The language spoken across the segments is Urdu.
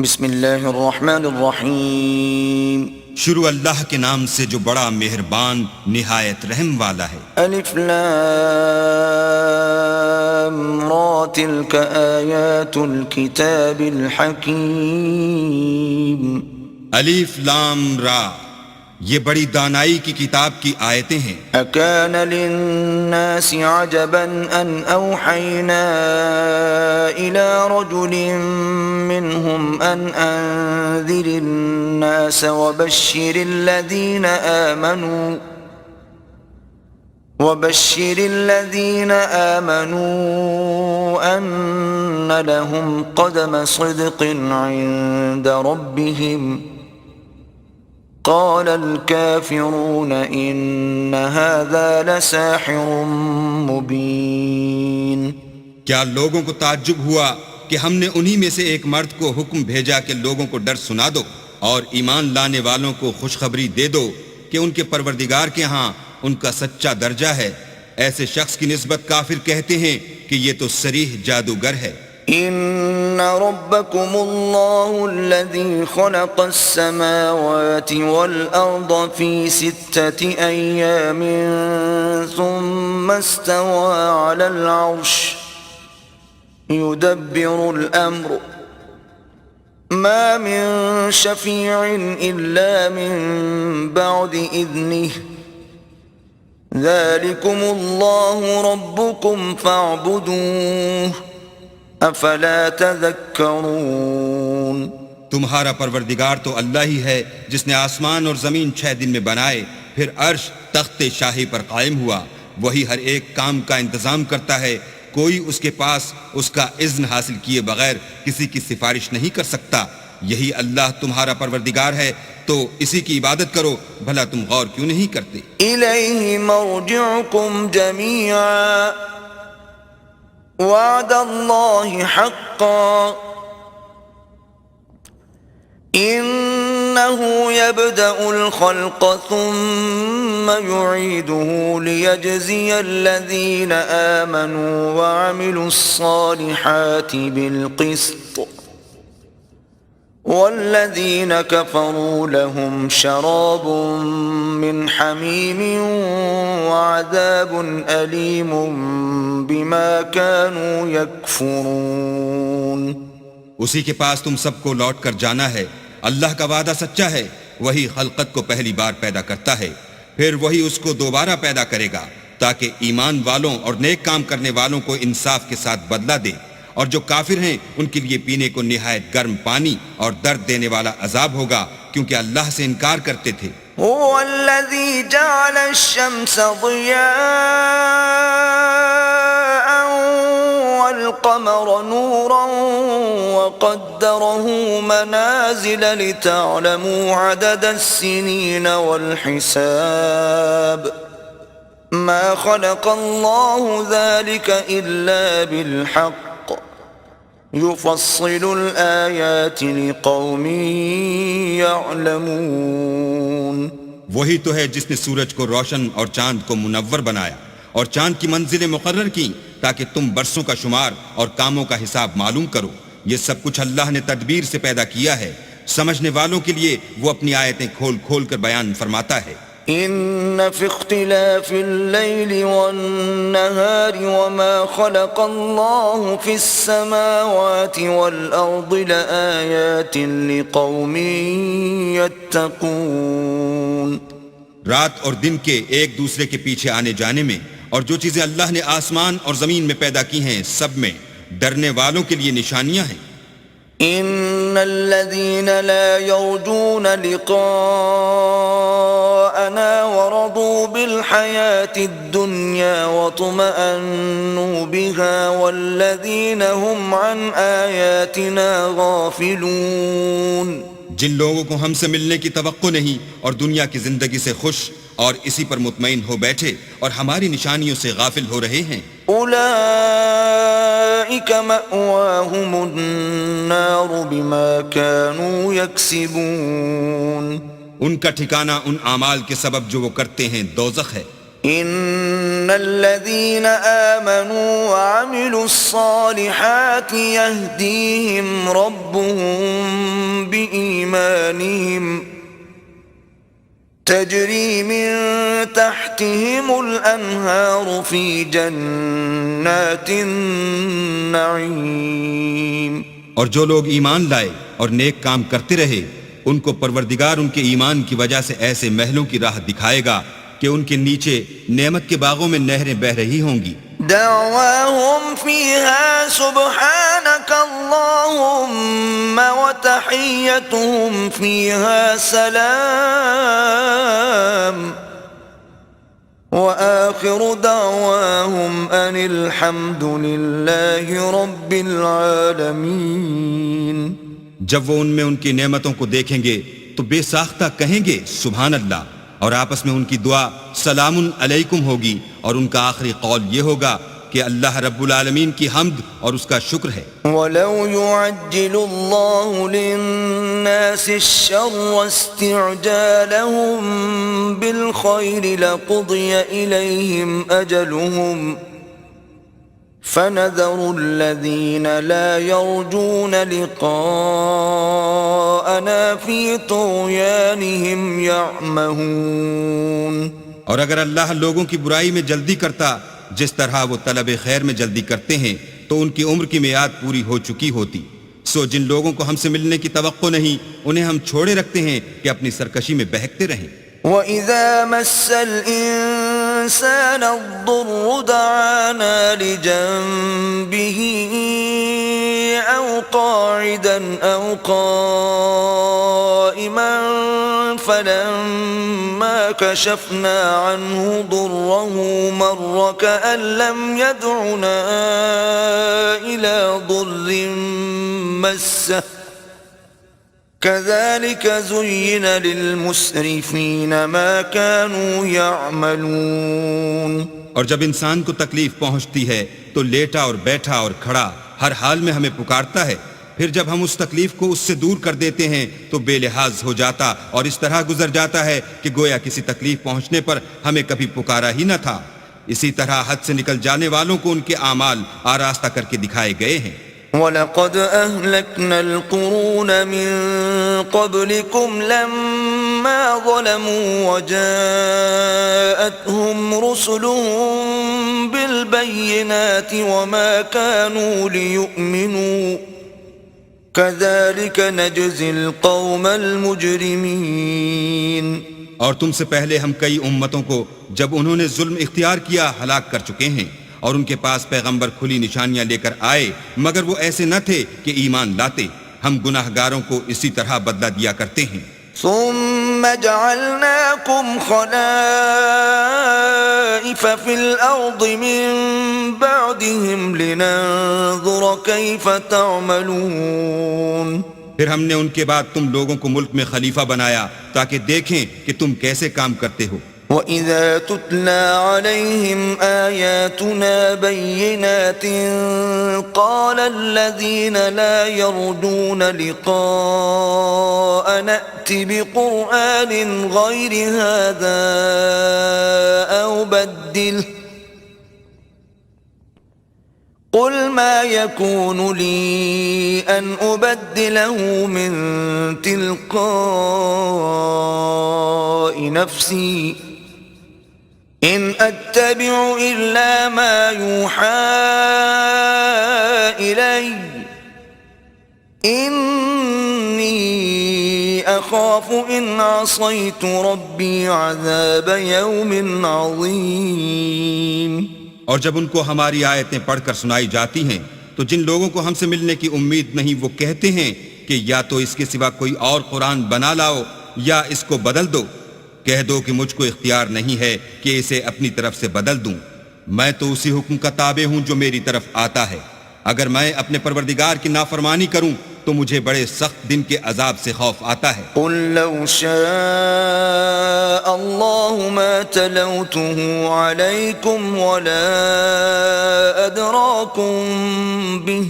بسم اللہ الرحمن الرحیم شروع اللہ کے نام سے جو بڑا مہربان نہایت رحم والا ہے۔ الف لام را تلک آیات الکتاب الحکیم۔ الف لام را، یہ بڑی دانائی کی کتاب کی آیتیں ہیں۔ اکان للناس عجبا ان اوحینا الى رجل منهم ان انذر الناس وبشر الذين آمنوا ان لهم قدم صدق عند ربهم قال الكافرون ان هذا لساحر مبين۔ کیا لوگوں کو تعجب ہوا کہ ہم نے انہی میں سے ایک مرد کو حکم بھیجا کہ لوگوں کو ڈر سنا دو اور ایمان لانے والوں کو خوشخبری دے دو کہ ان کے پروردگار کے ہاں ان کا سچا درجہ ہے۔ ایسے شخص کی نسبت کافر کہتے ہیں کہ یہ تو صریح جادوگر ہے۔ ان ربکم اللہ الذی خلق السماوات والارض فی 6 ایام ثم استوى على العرش يدبر الامر ما من شفیع الا من بعد اذنه ذلكم اللہ ربکم فاعبدوه افلا تذکرون۔ تمہارا پروردگار تو اللہ ہی ہے جس نے آسمان اور زمین 6 دن میں بنائے، پھر عرش تخت شاہی پر قائم ہوا۔ وہی ہر ایک کام کا انتظام کرتا ہے، کوئی اس کے پاس اس کا اذن حاصل کیے بغیر کسی کی سفارش نہیں کر سکتا۔ یہی اللہ تمہارا پروردگار ہے، تو اسی کی عبادت کرو، بھلا تم غور کیوں نہیں کرتے؟ الیہ مرجعکم جمیعا وعد اللہ حقا انه يبدأ الخلق ثم يعيده ليجزي الذين آمنوا وعملوا الصالحات بالقسط والذين كفروا لهم شراب من حميم وعذاب أليم بما كانوا يكفرون۔ اسی کے پاس تم سب کو لوٹ کر جانا ہے۔ اللہ کا وعدہ سچا ہے، وہی خلقت کو پہلی بار پیدا کرتا ہے، پھر وہی اس کو دوبارہ پیدا کرے گا تاکہ ایمان والوں اور نیک کام کرنے والوں کو انصاف کے ساتھ بدلہ دے، اور جو کافر ہیں ان کے لیے پینے کو نہایت گرم پانی اور درد دینے والا عذاب ہوگا، کیونکہ اللہ سے انکار کرتے تھے۔ هو الذي جعل الشمس ضياء والقمر نورا وقدره منازل لتعلموا عدد السنين والحساب ما خلق الله ذلك إلا بالحق يفصل الآيات لقوم يعلمون۔ وہی تو ہے جس نے سورج کو روشن اور چاند کو منور بنایا اور چاند کی منزلیں مقرر کی تاکہ تم برسوں کا شمار اور کاموں کا حساب معلوم کرو۔ یہ سب کچھ اللہ نے تدبیر سے پیدا کیا ہے، سمجھنے والوں کے لیے وہ اپنی آیتیں کھول کھول کر بیان فرماتا ہے۔ ان فی اختلاف اللیل والنہار وما خلق اللہ فی السماوات والارض لآیات لقوم یتقون۔ رات اور دن کے ایک دوسرے کے پیچھے آنے جانے میں اور جو چیزیں اللہ نے آسمان اور زمین میں پیدا کی ہیں سب میں ڈرنے والوں کے لیے نشانیاں ہیں۔ ان الذين لا يرجون لقاءنا ورضوا بالحياة الدنيا واطمأنوا بها والذين هم عن آياتنا غافلون۔ جن لوگوں کو ہم سے ملنے کی توقع نہیں اور دنیا کی زندگی سے خوش اور اسی پر مطمئن ہو بیٹھے اور ہماری نشانیوں سے غافل ہو رہے ہیں، اولئک مأواہم النار بما كانوا یکسبون۔ ان کا ٹھکانہ ان اعمال کے سبب جو وہ کرتے ہیں دوزخ ہے۔ إن الذين آمنوا وعملوا الصالحات يهديهم ربهم بإيمانهم تجري من تحتهم الأنهار في جنات النعيم. اور جو لوگ ایمان لائے اور نیک کام کرتے رہے ان کو پروردگار ان کے ایمان کی وجہ سے ایسے محلوں کی راہ دکھائے گا کہ ان کے نیچے نعمت کے باغوں میں نہریں بہہ رہی ہوں گی. دعواهم فيها سبحانك اللهم وتحيتهم فيها سلام وآخر دعواهم أن الحمد لله رب العالمين. جب وہ ان میں ان کی نعمتوں کو دیکھیں گے تو بے ساختہ کہیں گے سبحان اللہ، اور آپس میں ان کی دعا سلام علیکم ہوگی، اور ان کا آخری قول یہ ہوگا کہ اللہ رب العالمین کی حمد اور اس کا شکر ہے. وَلَوْ يُعَجِّلُ اللَّهُ لِلنَّاسِ الشَّرَّ اسْتِعْجَالَهُم بِالْخَيْرِ لَقُضِيَ إِلَيْهِمْ أَجَلُهُمْ فَنَذَرُ الَّذِينَ لَا يَرْجُونَ لِقَاءَنَا فِي طُغْيَانِهِمْ يَعْمَهُونَ. اور اگر اللہ لوگوں کی برائی میں جلدی کرتا جس طرح وہ طلب خیر میں جلدی کرتے ہیں تو ان کی عمر کی میعاد پوری ہو چکی ہوتی. سو جن لوگوں کو ہم سے ملنے کی توقع نہیں انہیں ہم چھوڑے رکھتے ہیں کہ اپنی سرکشی میں بہکتے رہیں. وَإِذَا مَسَّ الْإِنسَانَ الضُّرُّ دَعَانَا لِجَنبِهِ أَوْ قَاعِدًا أَوْ قَائِمًا فَلَمَّا كَشَفْنَا عَنْهُ ضُرَّهُ مَرَّ كَأَن لَّمْ يَدْعُنَا إِلَى ضُرٍّ مَّسَّهُ كَذَلِكَ زُيِّنَ لِلْمُسْرِفِينَ مَا كَانُوا يَعْمَلُونَ. اور جب انسان کو تکلیف پہنچتی ہے تو لیٹا اور بیٹھا اور کھڑا ہر حال میں ہمیں پکارتا ہے، پھر جب ہم اس تکلیف کو اس سے دور کر دیتے ہیں تو بے لحاظ ہو جاتا اور اس طرح گزر جاتا ہے کہ گویا کسی تکلیف پہنچنے پر ہمیں کبھی پکارا ہی نہ تھا. اسی طرح حد سے نکل جانے والوں کو ان کے اعمال آراستہ کر کے دکھائے گئے ہیں. وَلَقَدْ أَهْلَكْنَا الْقُرُونَ مِنْ قَبْلِكُمْ لَمَّا ظَلَمُوا وَجَاءَتْهُمْ رُسُلُهُم بِالْبَيِّنَاتِ وَمَا كَانُوا لِيُؤْمِنُوا كَذَلِكَ نَجْزِي الْقَوْمَ الْمُجْرِمِينَ. اور تم سے پہلے ہم کئی امتوں کو جب انہوں نے ظلم اختیار کیا ہلاک کر چکے ہیں، اور ان کے پاس پیغمبر کھلی نشانیاں لے کر آئے مگر وہ ایسے نہ تھے کہ ایمان لاتے. ہم گناہ گاروں کو اسی طرح بدلہ دیا کرتے ہیں. ثم جعلناكم خلائف في الأرض من بعدهم لننظر كيف تعملون. پھر ہم نے ان کے بعد تم لوگوں کو ملک میں خلیفہ بنایا تاکہ دیکھیں کہ تم کیسے کام کرتے ہو. وَإِذَا تُتْلَى عَلَيْهِمْ آيَاتُنَا بَيِّنَاتٍ قَالَ الَّذِينَ لَا يَرْجُونَ لِقَاءَنَا ائْتِ بِقُرْآنٍ غَيْرِ هَذَا أَوْ بَدِّلْهُ قُلْ مَا يَكُونُ لِي أَنْ أُبَدِّلَهُ مِنْ تِلْقَاءِ نَفْسِي إِنْ أَتَّبِعُ إِلَّا مَا يُوحَى إِلَيَّ إِنِّي أَخَافُ إِنْ عَصَيْتُ رَبِّي عَذَابَ يَوْمٍ عَظِيمٍ. اور جب ان کو ہماری آیتیں پڑھ کر سنائی جاتی ہیں تو جن لوگوں کو ہم سے ملنے کی امید نہیں وہ کہتے ہیں کہ یا تو اس کے سوا کوئی اور قرآن بنا لاؤ یا اس کو بدل دو. کہہ دو کہ مجھ کو اختیار نہیں ہے کہ اسے اپنی طرف سے بدل دوں. میں تو اسی حکم کا تابع ہوں جو میری طرف آتا ہے. اگر میں اپنے پروردگار کی نافرمانی کروں تو مجھے بڑے سخت دن کے عذاب سے خوف آتا ہے. قل لو شاء الله ما تلوته عليكم ولا أدراكم به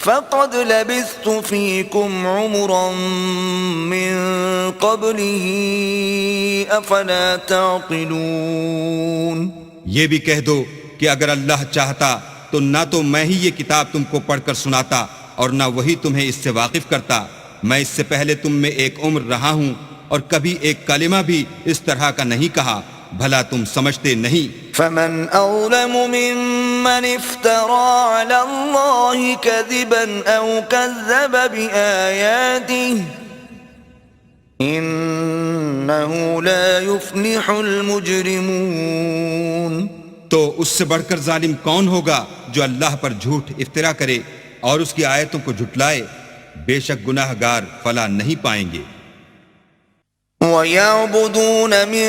فقد لبثت فيكم عمرا من قبله أفلا تعقلون. یہ بھی کہہ دو کہ اگر اللہ چاہتا تو نہ تو میں ہی یہ کتاب تم کو پڑھ کر سناتا اور نہ وہی تمہیں اس سے واقف کرتا. میں اس سے پہلے تم میں ایک عمر رہا ہوں اور کبھی ایک کلمہ بھی اس طرح کا نہیں کہا. بھلا تم سمجھتے نہیں؟ فمن أظلم ممن افترى على الله كذبا أو كذب بآياته إنه لا يفلح المجرمون. تو اس سے بڑھ کر ظالم کون ہوگا جو اللہ پر جھوٹ افترا کرے اور اس کی آیتوں کو جھٹلائے؟ بے شک گناہ گار فلاح نہیں پائیں گے. وَيَعْبُدُونَ مِن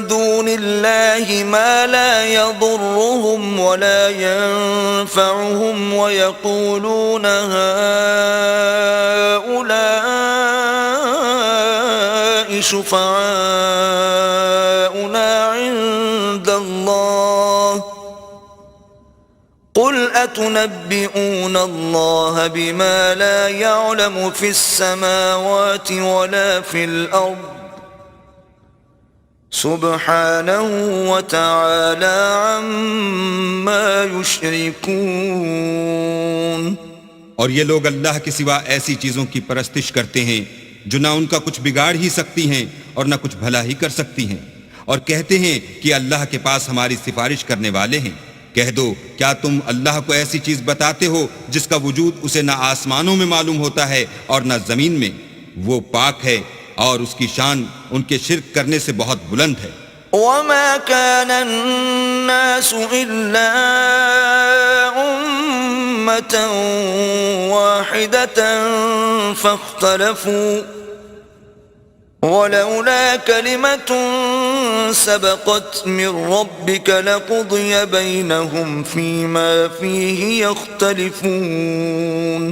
دُونِ اللَّهِ مَا لَا يَضُرُّهُمْ وَلَا يَنفَعُهُمْ وَيَقُولُونَ هَؤُلَاءِ شُفَعَاؤُنَا عِندَ اللَّهِ قُلْ أَتُنَبِّئُونَ اللَّهَ بِمَا لَا يَعْلَمُ فِي السَّمَاوَاتِ وَلَا فِي الْأَرْضِ سُبْحَانَهُ وَتَعَالَى عَمَّا يُشْرِكُونَ. اور یہ لوگ اللہ کے سوا ایسی چیزوں کی پرستش کرتے ہیں جو نہ ان کا کچھ بگاڑ ہی سکتی ہیں اور نہ کچھ بھلا ہی کر سکتی ہیں، اور کہتے ہیں کہ اللہ کے پاس ہماری سفارش کرنے والے ہیں. کہہ دو کیا تم اللہ کو ایسی چیز بتاتے ہو جس کا وجود اسے نہ آسمانوں میں معلوم ہوتا ہے اور نہ زمین میں؟ وہ پاک ہے اور اس کی شان ان کے شرک کرنے سے بہت بلند ہے. وَمَا كَانَ النَّاسُ إِلَّا أُمَّةً وَاحِدَةً فَاخْتَلَفُوا وَلَوْلَا كَلِمَةٌ سَبَقَتْ مِنْ رَبِّكَ لَقُضِيَ بَيْنَهُمْ فِيمَا فِيهِ يَخْتَلِفُونَ.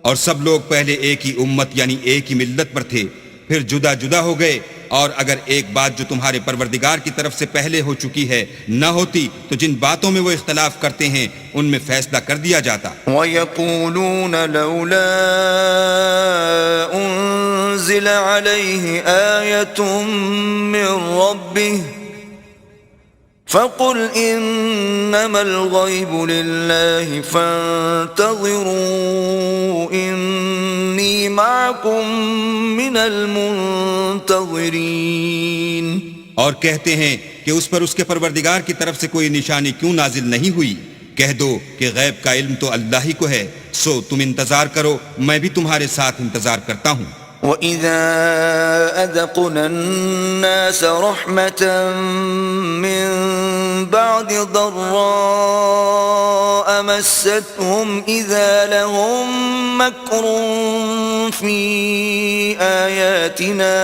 اور سب لوگ پہلے ایک ہی امت یعنی ایک ہی ملت پر تھے، پھر جدا جدا ہو گئے، اور اگر ایک بات جو تمہارے پروردگار کی طرف سے پہلے ہو چکی ہے نہ ہوتی تو جن باتوں میں وہ اختلاف کرتے ہیں ان میں فیصلہ کر دیا جاتا. وَيَقُولُونَ لَوْلَا أُنزِلَ عَلَيْهِ آيَةٌ مِّن رَّبِّهِ فَقُلْ إِنَّمَا الْغَيْبُ لِلَّهِ فَانتَظِرُوا إِنِّي مَعَكُمْ مِنَ الْمُنتَظِرِينَ. اور کہتے ہیں کہ اس پر اس کے پروردگار کی طرف سے کوئی نشانی کیوں نازل نہیں ہوئی؟ کہہ دو کہ غیب کا علم تو اللہ ہی کو ہے، سو تم انتظار کرو، میں بھی تمہارے ساتھ انتظار کرتا ہوں. وَإِذَا أَذَقْنَا النَّاسَ رَحْمَةً مِّن بَعْدِ ضَرَّاءَ مَسَّتْهُمْ إِذَا لَهُم مَّكْرٌ فِي آيَاتِنَا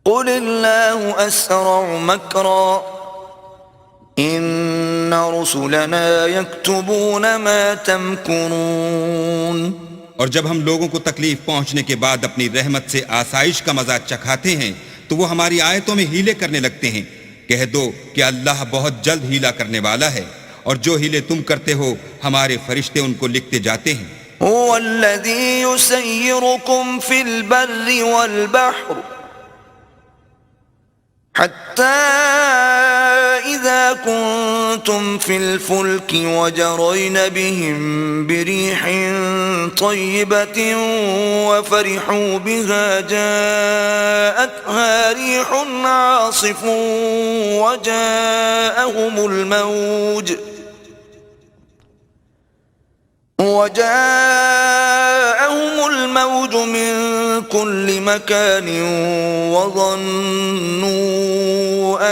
قُلِ اللَّهُ أَسْرَعُ مَكْرًا إِنَّ رُسُلَنَا يَكْتُبُونَ مَا تَمْكُرُونَ. اور جب ہم لوگوں کو تکلیف پہنچنے کے بعد اپنی رحمت سے آسائش کا مزہ چکھاتے ہیں تو وہ ہماری آیتوں میں ہیلے کرنے لگتے ہیں. کہہ دو کہ اللہ بہت جلد ہیلا کرنے والا ہے، اور جو ہیلے تم کرتے ہو ہمارے فرشتے ان کو لکھتے جاتے ہیں. هو الذي يسيركم في البر والبحر حتى إذا كنتم في الفلك وجرين بهم بريح طيبة وفرحوا بها جاءتها ريح عاصف وجاءهم الموج من كل مكان وظنوا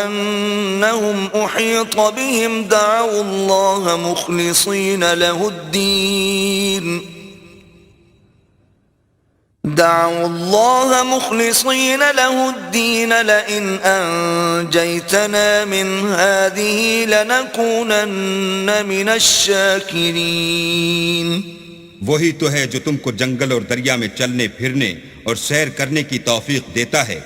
أنهم أحيط بهم دعوا الله مخلصين له الدين لئن أنجيتنا من هذه لنكونن من الشاكرين. وہی تو ہے جو تم کو جنگل اور دریا میں چلنے پھرنے اور سیر کرنے کی توفیق دیتا ہے،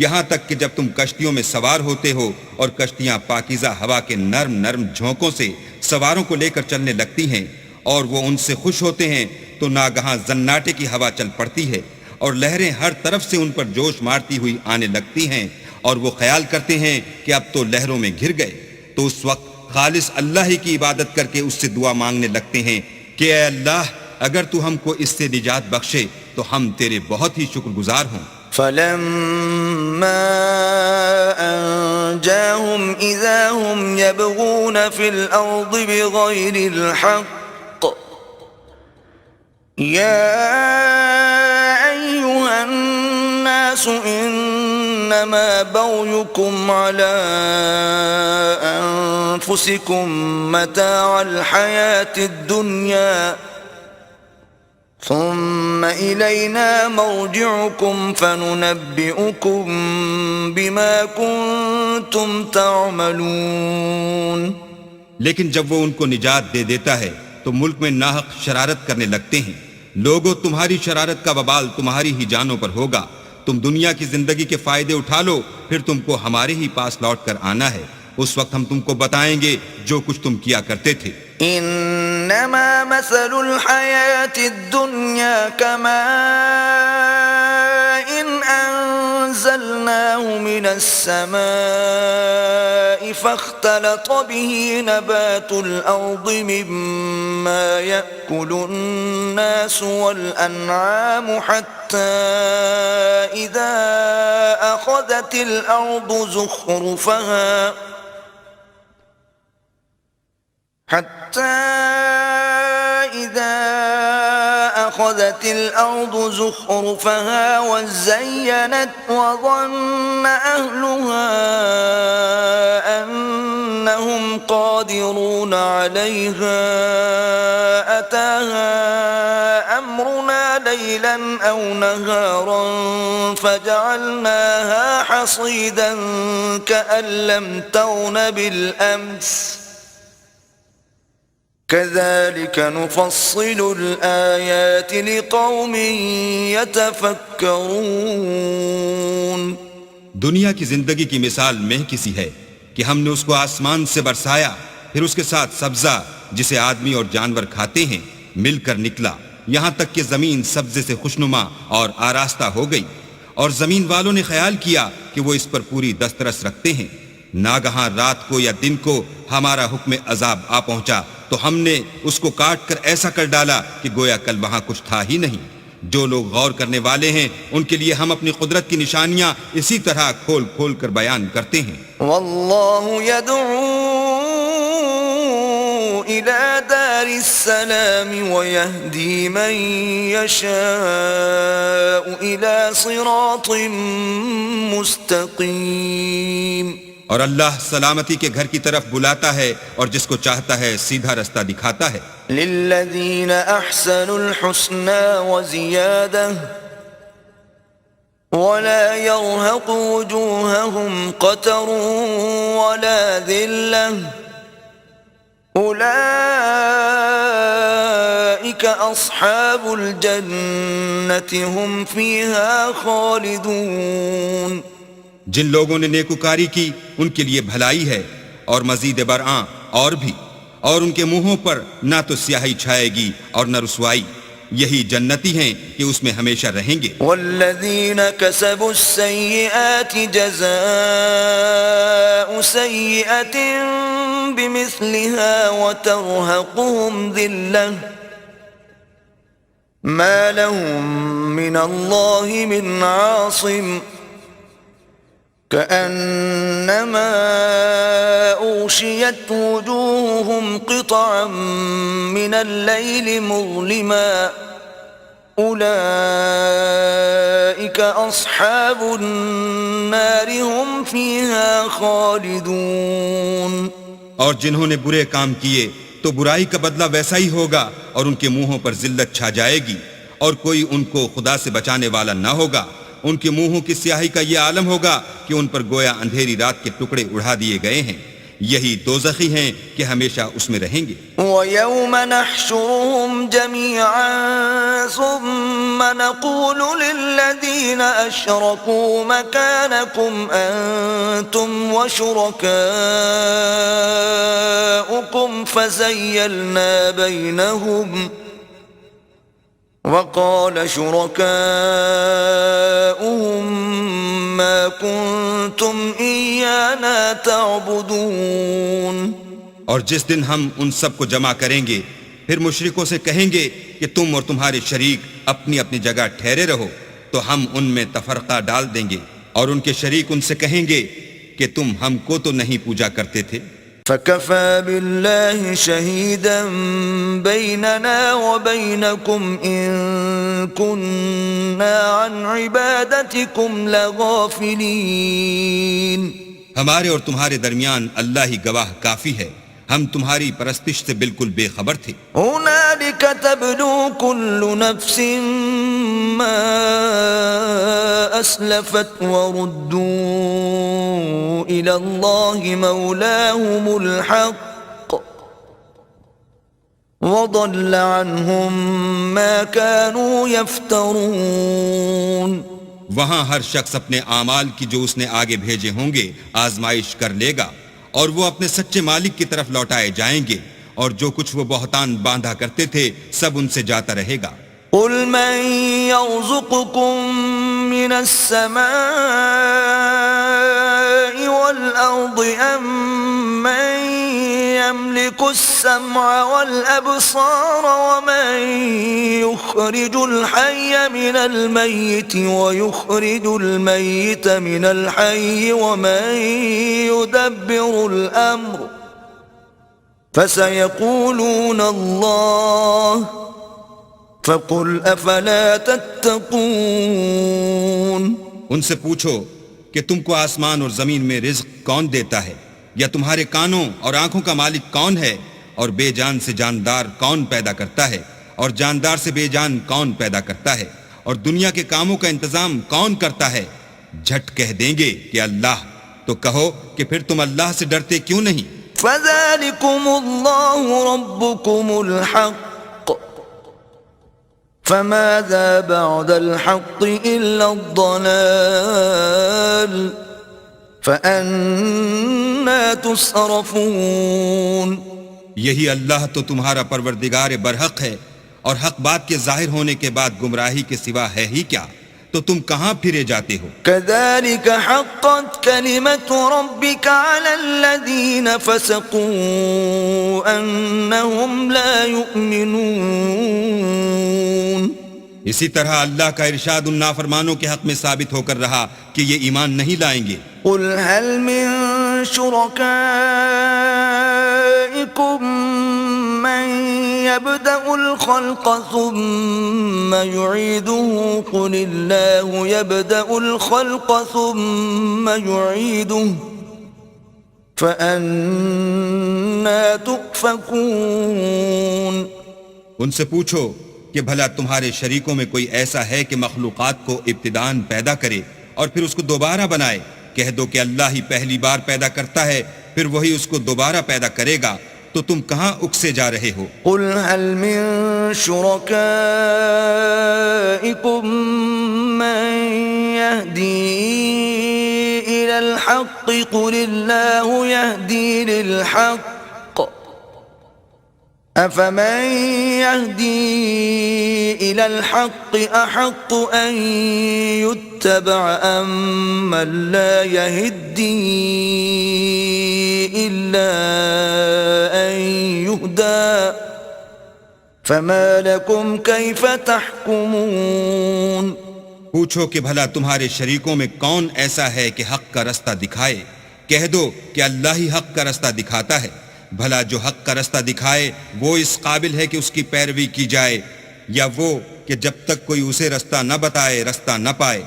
یہاں تک کہ جب تم کشتیوں میں سوار ہوتے ہو اور کشتیاں پاکیزہ ہوا کے نرم نرم جھونکوں سے سواروں کو لے کر چلنے لگتی ہیں، اور وہ ان سے خوش ہوتے ہیں تو ناگہاں زناٹے کی ہوا چل پڑتی ہے اور لہریں ہر طرف سے ان پر جوش مارتی ہوئی آنے لگتی ہیں اور وہ خیال کرتے ہیں کہ اب تو لہروں میں گھر گئے، تو اس وقت خالص اللہ ہی کی عبادت کر کے اس سے دعا مانگنے لگتے ہیں کہ اے اللہ اگر تو ہم کو اس سے نجات بخشے تو ہم تیرے بہت ہی شکر گزار ہوں۔ فلما أنجاهم إذا هم يبغون في الأرض بغير الحق يا أيها الناس إنما بغيكم على أنفسكم متاع الحياة الدنيا ثم إلينا مرجعكم فننبئكم بما كنتم تعملون۔ لیکن جب وہ ان کو نجات دے دیتا ہے تو ملک میں ناحق شرارت کرنے لگتے ہیں۔ لوگوں تمہاری شرارت کا وبال تمہاری ہی جانوں پر ہوگا، تم دنیا کی زندگی کے فائدے اٹھا لو، پھر تم کو ہمارے ہی پاس لوٹ کر آنا ہے، اس وقت ہم تم کو بتائیں گے جو کچھ تم کیا کرتے تھے۔ انما مثل الحياة الدنيا كماء إن انزلناه من السماء فاختلط به نبات الارض مما يأكل الناس والانعام حتى اذا اخذت الارض زخرفها وزينت وظن أهلها أنهم قادرون عليها أتاها أمرنا ليلا أو نهارا فجعلناها حصيدا كأن لم تغن بالأمس كذلك نفصل الآيات لقوم يتفكرون۔ دنیا کی زندگی کی مثال میں کسی ہے کہ ہم نے اس کو آسمان سے برسایا، پھر اس کے ساتھ سبزہ جسے آدمی اور جانور کھاتے ہیں مل کر نکلا، یہاں تک کہ زمین سبزے سے خوشنما اور آراستہ ہو گئی، اور زمین والوں نے خیال کیا کہ وہ اس پر پوری دسترس رکھتے ہیں۔ ناگہاں رات کو یا دن کو ہمارا حکم عذاب آ پہنچا تو ہم نے اس کو کاٹ کر ایسا کر ڈالا کہ گویا کل وہاں کچھ تھا ہی نہیں۔ جو لوگ غور کرنے والے ہیں ان کے لیے ہم اپنی قدرت کی نشانیاں اسی طرح کھول کھول کر بیان کرتے ہیں۔ واللہ يدعو إلى دار السلام ويهدي من يشاء إلى صراط مستقيم۔ اور اللہ سلامتی کے گھر کی طرف بلاتا ہے اور جس کو چاہتا ہے سیدھا رستہ دکھاتا ہے۔ للذین احسنوا الحسنى وزیادہ ولا يرهق وجوههم قتر ولا ذلة أولئك أصحاب الجنة هم فيها خالدون۔ جن لوگوں نے نیکوکاری کی ان کے لیے بھلائی ہے اور مزید برآں اور بھی، اور ان کے منہوں پر نہ تو سیاہی چھائے گی اور نہ رسوائی، یہی جنتی ہیں کہ اس میں ہمیشہ رہیں گے۔ والذین کسبوا السیئات جزاء سیئۃ بمثلها وترهقهم ذلة ما لهم من اللہ من عاصم كأنما أغشيت وجوههم قطعا من الليل مظلما أولئك أصحاب النار هم فيها خالدون۔ اور جنہوں نے برے کام کیے تو برائی کا بدلہ ویسا ہی ہوگا اور ان کے منہوں پر ذلت چھا جائے گی اور کوئی ان کو خدا سے بچانے والا نہ ہوگا۔ ان کے منہوں کی سیاہی کا یہ عالم ہوگا کہ ان پر گویا اندھیری رات کے ٹکڑے اڑا دیے گئے ہیں، یہی دوزخی ہیں کہ ہمیشہ اس میں رہیں گے۔ وَيَوْمَ نَحْشُرُهُمْ جَمِيعًا ثُمَّ نَقُولُ لِلَّذِينَ أَشْرَكُوا مَكَانَكُمْ أَنْتُمْ وَشُرَكَاؤُكُمْ فَزَيَّلْنَا بَيْنَهُمْ وَقَالَ شُرَكَاؤُهُمْ مَا كُنْتُمْ إِيَّانَا تَعْبُدُونَ۔ اور جس دن ہم ان سب کو جمع کریں گے پھر مشرکوں سے کہیں گے کہ تم اور تمہارے شریک اپنی اپنی جگہ ٹھہرے رہو، تو ہم ان میں تفرقہ ڈال دیں گے، اور ان کے شریک ان سے کہیں گے کہ تم ہم کو تو نہیں پوجا کرتے تھے۔ فَكَفَى بِاللَّهِ شَهِيدًا بَيْنَنَا وَبَيْنَكُمْ إِن كُنَّا عَنْ عِبَادَتِكُمْ لَغَافِلِينَ۔ ہمارے اور تمہارے درمیان اللہ ہی گواہ کافی ہے، ہم تمہاری پرستش سے بالکل بے خبر تھے۔ هُنَالِكَ تَبْلُو كُلُّ نَفْسٍ مَا أَسْلَفَتْ وَرُدُّوا إِلَى اللَّهِ مَوْلَاهُمُ الْحَقِّ وَضَلَّ عَنْهُمْ مَا كَانُوا يَفْتَرُونَ۔ وہاں ہر شخص اپنے اعمال کی جو اس نے آگے بھیجے ہوں گے آزمائش کر لے گا، اور وہ اپنے سچے مالک کی طرف لوٹائے جائیں گے، اور جو کچھ وہ بہتان باندھا کرتے تھے سب ان سے جاتا رہے گا۔ قُلْ مَنْ يَرْزُقُكُم مِّنَ السَّمَاءِ وَالْأَرْضِ أَمَّن يَمْلِكُ السَّمْعَ وَالْأَبْصَارَ وَمَن يُخْرِجُ الْحَيَّ مِنَ الْمَيِّتِ وَيُخْرِجُ الْمَيِّتَ مِنَ الْحَيِّ وَمَن يُدَبِّرُ الْأَمْرَ فَسَيَقُولُونَ اللَّهُ فَقُلْ أَفَلَا تَتَّقُونَ۔ ان سے پوچھو کہ تم کو آسمان اور زمین میں رزق کون دیتا ہے، یا تمہارے کانوں اور آنکھوں کا مالک کون ہے، اور بے جان سے جاندار کون پیدا کرتا ہے، اور جاندار سے بے جان کون پیدا کرتا ہے، اور دنیا کے کاموں کا انتظام کون کرتا ہے؟ جھٹ کہہ دیں گے کہ اللہ، تو کہو کہ پھر تم اللہ سے ڈرتے کیوں نہیں؟ فَذَلِكُمُ اللَّهُ رَبُّكُمُ الْحَقُّ فَمَاذَا بَعْدَ الْحَقِّ إِلَّا الضَّلَالُ فَأَنَّى تُصْرَفُونَ۔ یہی اللہ تو تمہارا پروردگار برحق ہے، اور حق بات کے ظاہر ہونے کے بعد گمراہی کے سوا ہے ہی کیا، تو تم کہاں پھرے جاتے ہو؟ كَذَلِكَ حَقَّتْ كَلِمَةُ رَبِّكَ عَلَى الَّذِينَ فَسَقُوا أَنَّهُمْ لَا يُؤْمِنُونَ۔ اسی طرح اللہ کا ارشاد ان نافرمانوں کے حق میں ثابت ہو کر رہا کہ یہ ایمان نہیں لائیں گے۔ قُلْ هَلْ مِن شُرَكَائِكُم مَّن يَبْدَأُ الْخَلْقَ ثُمَّ يُعِيدُهُ قُلِ اللَّهُ يَبْدَأُ الْخَلْقَ ثُمَّ يُعِيدُهُ فَأَنَّى تُؤْفَكُونَ۔ ان سے پوچھو کہ بھلا تمہارے شریکوں میں کوئی ایسا ہے کہ مخلوقات کو ابتداءً پیدا کرے اور پھر اس کو دوبارہ بنائے؟ کہہ دو کہ اللہ ہی پہلی بار پیدا کرتا ہے، پھر وہی اس کو دوبارہ پیدا کرے گا، تو تم کہاں اکسے جا رہے ہو؟ قُلْ هَلْ مِن شُرَكَائِكُم مَّن يَهْدِي إِلَى الْحَقِّ قُلِ اللَّهُ يَهْدِي لِلْحَقِّ أَفَمَن يَهْدِي إِلَى الْحَقِّ أَحَقُّ أَن يُتَّبَعَ أَمَّن لَّا يَهِدِّي إِلَّا أَن يُهْدَىٰ فَمَا لَكُمْ كَيْفَ تَحْكُمُونَ۔ پوچھو کہ بھلا تمہارے شریکوں میں کون ایسا ہے کہ حق کا رستہ دکھائے؟ کہہ دو کہ اللہ ہی حق کا رستہ دکھاتا ہے۔ بھلا جو حق کا رستہ دکھائے وہ اس قابل ہے کہ اس کی پیروی کی جائے، یا وہ کہ جب تک کوئی اسے رستہ نہ بتائے رستہ نہ پائے؟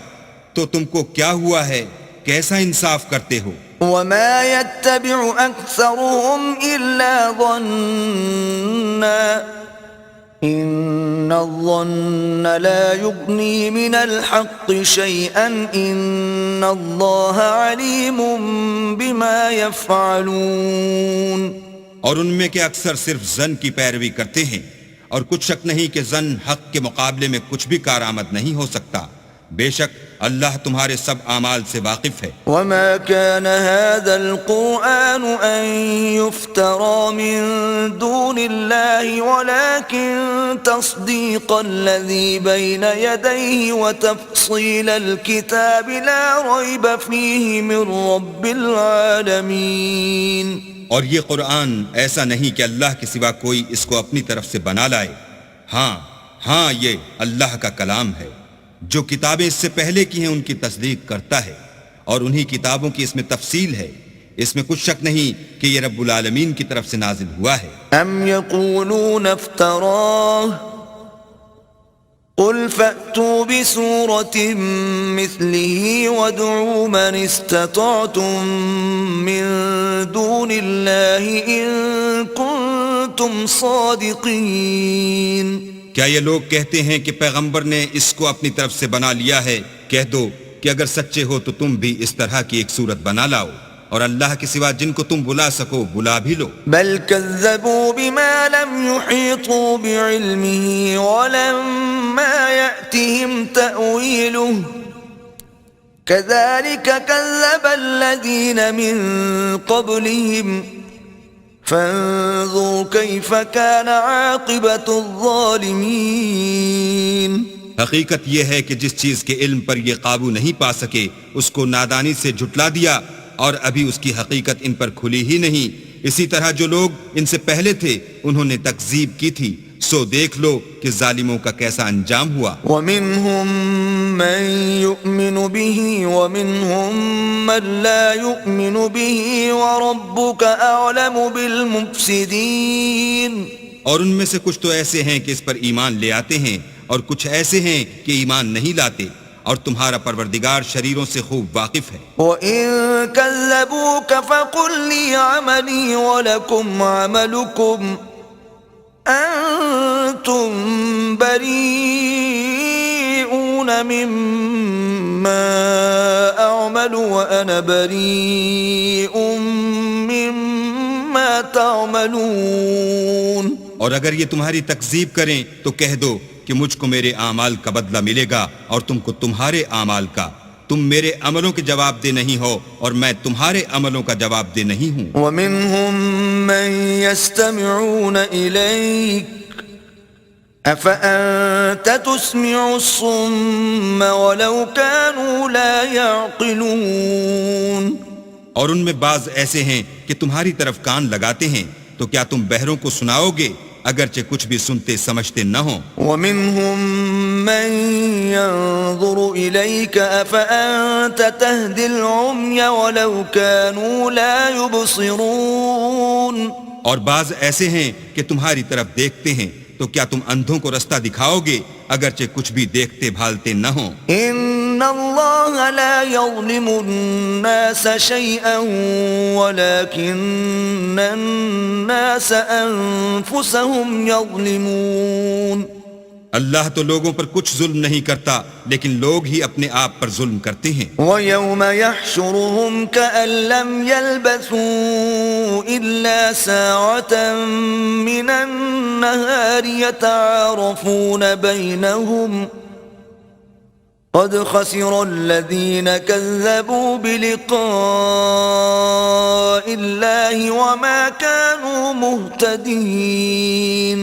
تو تم کو کیا ہوا ہے؟ کیسا انصاف کرتے ہو؟ وَمَا يَتَّبِعُ أَكْثَرُهُمْ إِلَّا ظَنًّا إِنَّ الظن لا يغني من الحق شيئا إن الله عليم بما يفعلون. اور ان میں کہ اکثر صرف زن کی پیروی کرتے ہیں، اور کچھ شک نہیں کہ زن حق کے مقابلے میں کچھ بھی کارآمد نہیں ہو سکتا. بے شک اللہ تمہارے سب اعمال سے واقف ہے. وما كان هذا القرآن أن يفترى من دون الله ولكن تصديق الذي بين يديه وتفصيل الكتاب لا ريب فيه من رب العالمين. اور یہ قرآن ایسا نہیں کہ اللہ کے سوا کوئی اس کو اپنی طرف سے بنا لائے. ہاں یہ اللہ کا کلام ہے. جو کتابیں اس سے پہلے کی ہیں ان کی تصدیق کرتا ہے، اور انہی کتابوں کی اس میں تفصیل ہے. اس میں کچھ شک نہیں کہ یہ رب العالمین کی طرف سے نازل ہوا ہے. ام یقولون افتراه قل فأتوا بسورة مثله وادعوا من استطعتم من دون الله إن كنتم صادقين. کیا یہ لوگ کہتے ہیں کہ پیغمبر نے اس کو اپنی طرف سے بنا لیا ہے؟ کہہ دو کہ اگر سچے ہو تو تم بھی اس طرح کی ایک صورت بنا لاؤ، اور اللہ کے سوا جن کو تم بلا سکو بلا بھی لو. بل كذبوا بما لم يحيطوا بعلمه ولما يأتهم تأويله كذلك كذب الذين من قبلهم فانظر كيف كان عاقبة الظالمين. حقیقت یہ ہے کہ جس چیز کے علم پر یہ قابو نہیں پا سکے اس کو نادانی سے جھٹلا دیا، اور ابھی اس کی حقیقت ان پر کھلی ہی نہیں. اسی طرح جو لوگ ان سے پہلے تھے انہوں نے تکذیب کی تھی، سو دیکھ لو کہ ظالموں کا کیسا انجام ہوا. وَمِنْهُمْ مَنْ يُؤْمِنُ بِهِ وَمِنْهُمْ مَنْ لَا يُؤْمِنُ بِهِ وَرَبُّكَ أَعْلَمُ بِالْمُفْسِدِينَ. اور ان میں سے کچھ تو ایسے ہیں کہ اس پر ایمان لے آتے ہیں، اور کچھ ایسے ہیں کہ ایمان نہیں لاتے، اور تمہارا پروردگار شریروں سے خوب واقف ہے. وَإِن كَذَّبُوكَ فَقُلْ لِي عَمَلِي وَلَكُمْ عَمَلُكُمْ أَنْتُمْ بَرِيئُونَ مِمَّا أَعْمَلُ وَأَنَا بَرِيءٌ مِّمَّا تَعْمَلُونَ. اور اگر یہ تمہاری تکذیب کریں تو کہہ دو کہ مجھ کو میرے اعمال کا بدلہ ملے گا اور تم کو تمہارے اعمال کا. تم میرے عملوں کے جواب دہ نہیں ہو اور میں تمہارے عملوں کا جواب دہ نہیں ہوں. وَمِنْهُمْ مَنْ يَسْتَمِعُونَ إِلَيْكَ أَفَأَنْتَ تُسْمِعُ الصُّمَّ وَلَوْ كَانُوا لَا يَعْقِلُونَ. اور ان میں بعض ایسے ہیں کہ تمہاری طرف کان لگاتے ہیں، تو کیا تم بہروں کو سناؤ گے اگرچہ کچھ بھی سنتے سمجھتے نہ ہوں. وَمِنْهُمْ مَنْ يَنظُرُ إِلَيْكَ أَفَأَنْتَ تَهْدِي الْعُمْيَ وَلَوْ كَانُوا لَا يُبْصِرُونَ. اور بعض ایسے ہیں کہ تمہاری طرف دیکھتے ہیں، تو کیا تم اندھوں کو رستہ دکھاؤ گے اگرچہ کچھ بھی دیکھتے بھالتے نہ ہوں. إِنَّ اللَّهَ لَا يَظْلِمُ النَّاسَ شَيْئًا وَلَكِنَّ النَّاسَ أَنفُسَهُمْ يَظْلِمُونَ. اللہ تو لوگوں پر کچھ ظلم نہیں کرتا، لیکن لوگ ہی اپنے آپ پر ظلم کرتے ہیں. وَيَوْمَ يَحْشُرُهُمْ كَأَن لَّمْ يَلْبَثُوا إِلَّا سَاعَةً مِّنَ النَّهَارِ يَتَعَارَفُونَ بَيْنَهُمْ قَدْ خَسِرَ الَّذِينَ كَذَّبُوا بِلِقَاءِ اللَّهِ وَمَا كَانُوا مُهْتَدِينَ.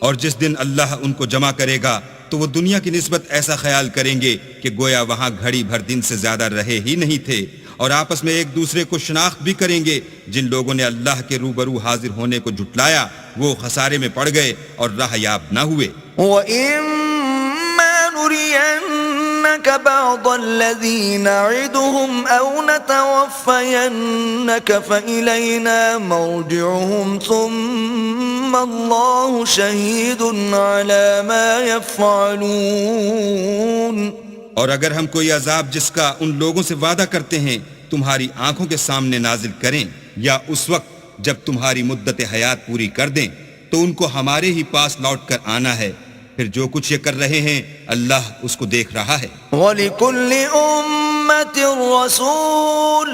اور جس دن اللہ ان کو جمع کرے گا تو وہ دنیا کی نسبت ایسا خیال کریں گے کہ گویا وہاں گھڑی بھر دن سے زیادہ رہے ہی نہیں تھے، اور آپس میں ایک دوسرے کو شناخت بھی کریں گے. جن لوگوں نے اللہ کے روبرو حاضر ہونے کو جھٹلایا وہ خسارے میں پڑ گئے اور راہ یاب نہ ہوئے. وَإِمَّا نُرِيَنَّكَ بَعْضَ الَّذِي نَعِدُهُمْ أَوْ نَتَوَفَّيَنَّكَ فَإِلَيْنَا مَرْجِعُهُمْ ثُمَّ اللَّهُ شَهِيدٌ عَلَى مَا يَفْعَلُونَ. اور اگر ہم کوئی عذاب جس کا ان لوگوں سے وعدہ کرتے ہیں تمہاری آنکھوں کے سامنے نازل کریں، یا اس وقت جب تمہاری مدت حیات پوری کر دیں، تو ان کو ہمارے ہی پاس لوٹ کر آنا ہے، پھر جو کچھ یہ کر رہے ہیں اللہ اس کو دیکھ رہا ہے. وَلِكُلِّ أُمَّةٍ رَسُولٌ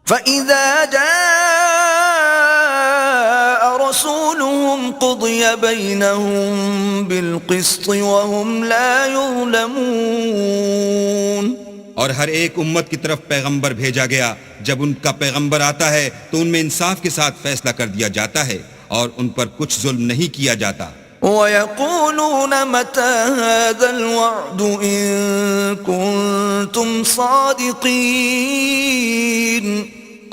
فَإِذَا جَاءَ رَسُولُهُمْ قُضِيَ بَيْنَهُم بِالْقِسْطِ وَهُمْ لَا يُظْلَمُونَ. اور ہر ایک امت کی طرف پیغمبر بھیجا گیا، جب ان کا پیغمبر آتا ہے تو ان میں انصاف کے ساتھ فیصلہ کر دیا جاتا ہے اور ان پر کچھ ظلم نہیں کیا جاتا. وَيَقُولُونَ مَتَى هَذَا الْوَعْدُ إِن كُنتُمْ صَادِقِينَ.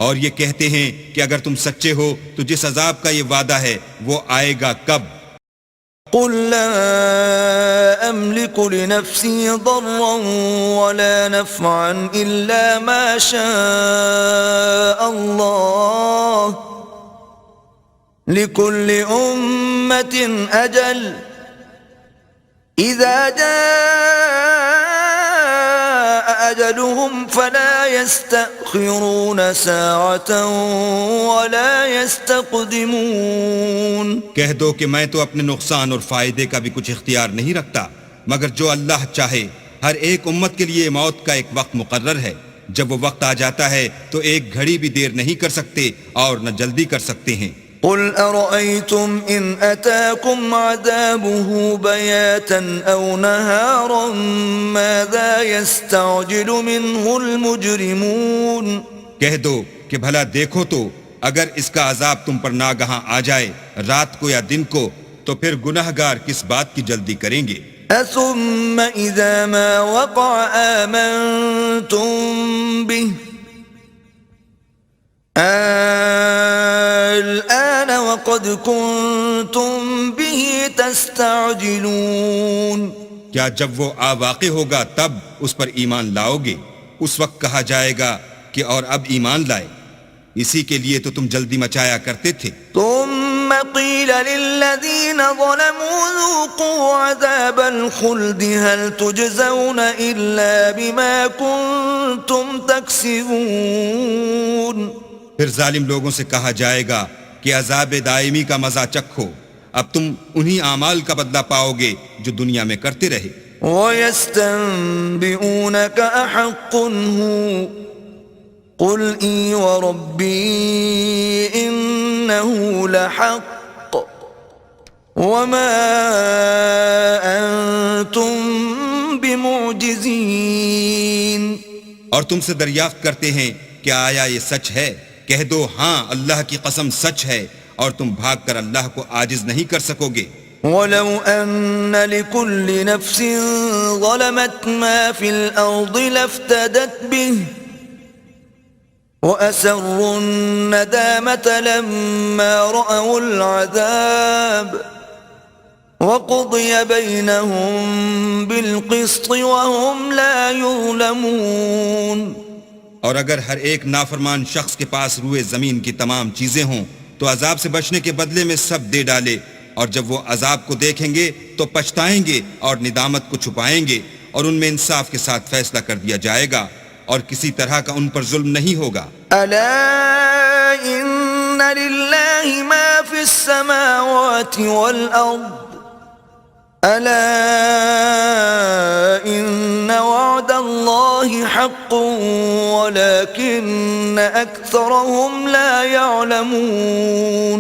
اور یہ کہتے ہیں کہ اگر تم سچے ہو تو جس عذاب کا یہ وعدہ ہے وہ آئے گا کب؟ قُل لَّا أَمْلِكُ لِنَفْسِي ضَرًّا وَلَا نَفْعًا إِلَّا مَا شَاءَ اللَّهُ لِكُلِّ أُمَّةٍ أَجَلٌ إِذَا جَاءَ أَجَلُهُمْ فَلَا يَسْتَأْخِرُونَ سَاعَةً وَلَا يَسْتَقْدِمُونَ. کہہ دو کہ میں تو اپنے نقصان اور فائدے کا بھی کچھ اختیار نہیں رکھتا، مگر جو اللہ چاہے. ہر ایک امت کے لیے موت کا ایک وقت مقرر ہے، جب وہ وقت آ جاتا ہے تو ایک گھڑی بھی دیر نہیں کر سکتے اور نہ جلدی کر سکتے ہیں. قُلْ أَرَأَيْتُمْ إِنْ أَتَاكُمْ عَذَابُهُ بَيَاتًا أَوْ نَهَارًا مَاذَا يَسْتَعْجِلُ مِنْهُ الْمُجْرِمُونَ. کہہ دو کہ بھلا دیکھو تو اگر اس کا عذاب تم پر ناگہاں آ جائے رات کو یا دن کو تو پھر گناہگار کس بات کی جلدی کریں گے؟ أَثُمَّ إِذَا مَا وَقَعَ آمَنْتُمْ بِهِ الآن وقد كنتم به تستعجلون. کیا جب وہ واقع ہوگا تب اس پر ایمان لاؤ گے؟ اس وقت کہا جائے گا کہ اور اب ایمان لائے، اسی کے لیے تو تم جلدی مچایا کرتے تھے. ثم قيل للذين ظلموا ذوقوا عذاب الخلد هل تجزون إلا بما كنتم تكسبون. پھر ظالم لوگوں سے کہا جائے گا کہ عذاب دائمی کا مزہ چکھو، اب تم انہی اعمال کا بدلہ پاؤ گے جو دنیا میں کرتے رہے. وَيَسْتَنبِئُونَكَ أَحَقٌّ هُوَ قُلْ إِي وَرَبِّي إِنَّهُ لَحَقٌّ وَمَا أَنْتُمْ بِمُعْجِزِينَ. اور تم سے دریافت کرتے ہیں کہ آیا یہ سچ ہے؟ کہہ دو ہاں اللہ کی قسم سچ ہے، اور تم بھاگ کر اللہ کو عاجز نہیں کر سکو گے. وَلَوْ أَنَّ لِكُلِّ نَفْسٍ ظَلَمَتْ مَا فِي الْأَرْضِ لَافْتَدَتْ بِهِ وَأَسَرُّوا النَّدَامَةَ لَمَّا رَأَوُا الْعَذَابَ وَقُضِيَ بَيْنَهُم بِالْقِسْطِ وَهُمْ لَا يُظْلَمُونَ. اور اگر ہر ایک نافرمان شخص کے پاس روئے زمین کی تمام چیزیں ہوں تو عذاب سے بچنے کے بدلے میں سب دے ڈالے، اور جب وہ عذاب کو دیکھیں گے تو پچھتائیں گے اور ندامت کو چھپائیں گے، اور ان میں انصاف کے ساتھ فیصلہ کر دیا جائے گا اور کسی طرح کا ان پر ظلم نہیں ہوگا. أَلَا إِنَّ لِلَّهِ مَا فِي السَّمَاوَاتِ وَالْأَرْضِ أَلَا إِنَّ وَعْدَ اللَّهِ حَقٌّ وَلَكِنَّ أَكْثَرَهُمْ لَا يَعْلَمُونَ.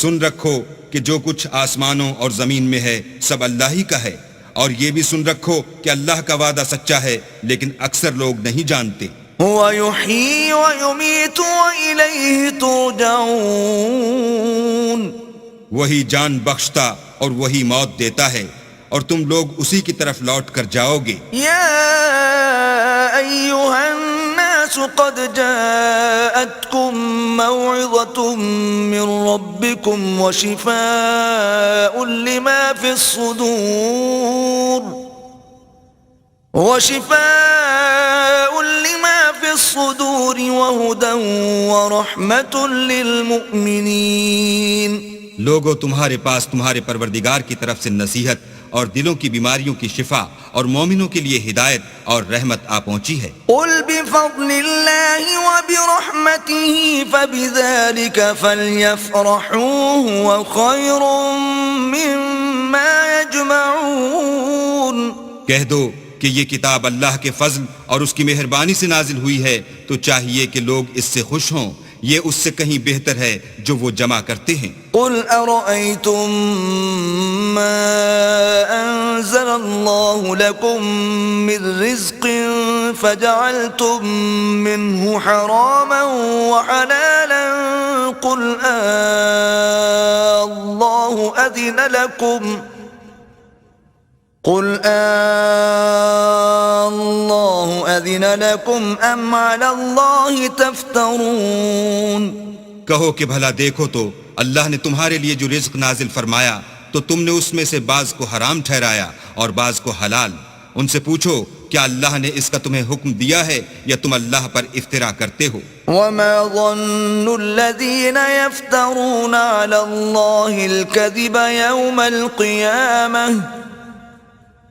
سن رکھو کہ جو کچھ آسمانوں اور زمین میں ہے سب اللہ ہی کا ہے، اور یہ بھی سن رکھو کہ اللہ کا وعدہ سچا ہے لیکن اکثر لوگ نہیں جانتے. هُوَ يُحْيِي وَيُمِيتُ وَإِلَيْهِ تُرْجَعُونَ. وہی جان بخشتا اور وہی موت دیتا ہے، اور تم لوگ اسی کی طرف لوٹ کر جاؤ گے. يَا أَيُّهَا النَّاسُ قَدْ جَاءَتْكُمْ مَوْعِظَةٌ مِّن رَّبِّكُمْ وَشِفَاءٌ لِّمَا فِي الصُّدُورِ وَهُدًى وَرَحْمَةٌ لِّلْمُؤْمِنِينَ. لوگوں تمہارے پاس تمہارے پروردگار کی طرف سے نصیحت اور دلوں کی بیماریوں کی شفا اور مومنوں کے لیے ہدایت اور رحمت آ پہنچی ہے. قُلْ بِفَضْلِ اللَّهِ وَبِرَحْمَتِهِ فَبِذَلِكَ فَلْيَفْرَحُوا هُوَ خَيْرٌ مِّمَّا يجمعون کہہ دو کہ یہ کتاب اللہ کے فضل اور اس کی مہربانی سے نازل ہوئی ہے، تو چاہیے کہ لوگ اس سے خوش ہوں، یہ اس سے کہیں بہتر ہے جو وہ جمع کرتے ہیں۔ قل أرأيتم ما أنزل الله لكم من رزق فجعلتم منه حراما وحلالا قل الله أذن لكم أم على الله تفترون کہو کہ بھلا دیکھو تو اللہ نے تمہارے لیے جو رزق نازل فرمایا تو تم نے اس میں سے بعض کو حرام ٹھہرایا اور بعض کو حلال۔ ان سے پوچھو کیا اللہ نے اس کا تمہیں حکم دیا ہے یا تم اللہ پر افترا کرتے ہو؟ وما ظن الذين يفترون على الله الكذب يوم القيامة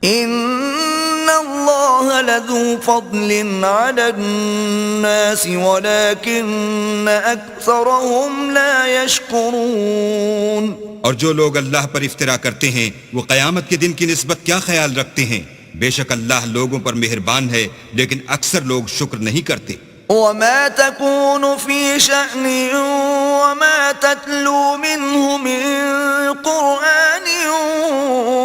إن الله لذو فضل على الناس ولكن أكثرهم لا يشكرون۔ اور جو لوگ اللہ پر افترا کرتے ہیں وہ قیامت کے دن کی نسبت کیا خیال رکھتے ہیں؟ بے شک اللہ لوگوں پر مہربان ہے لیکن اکثر لوگ شکر نہیں کرتے۔ وما تكون في شأن وما تتلو منه من قرآن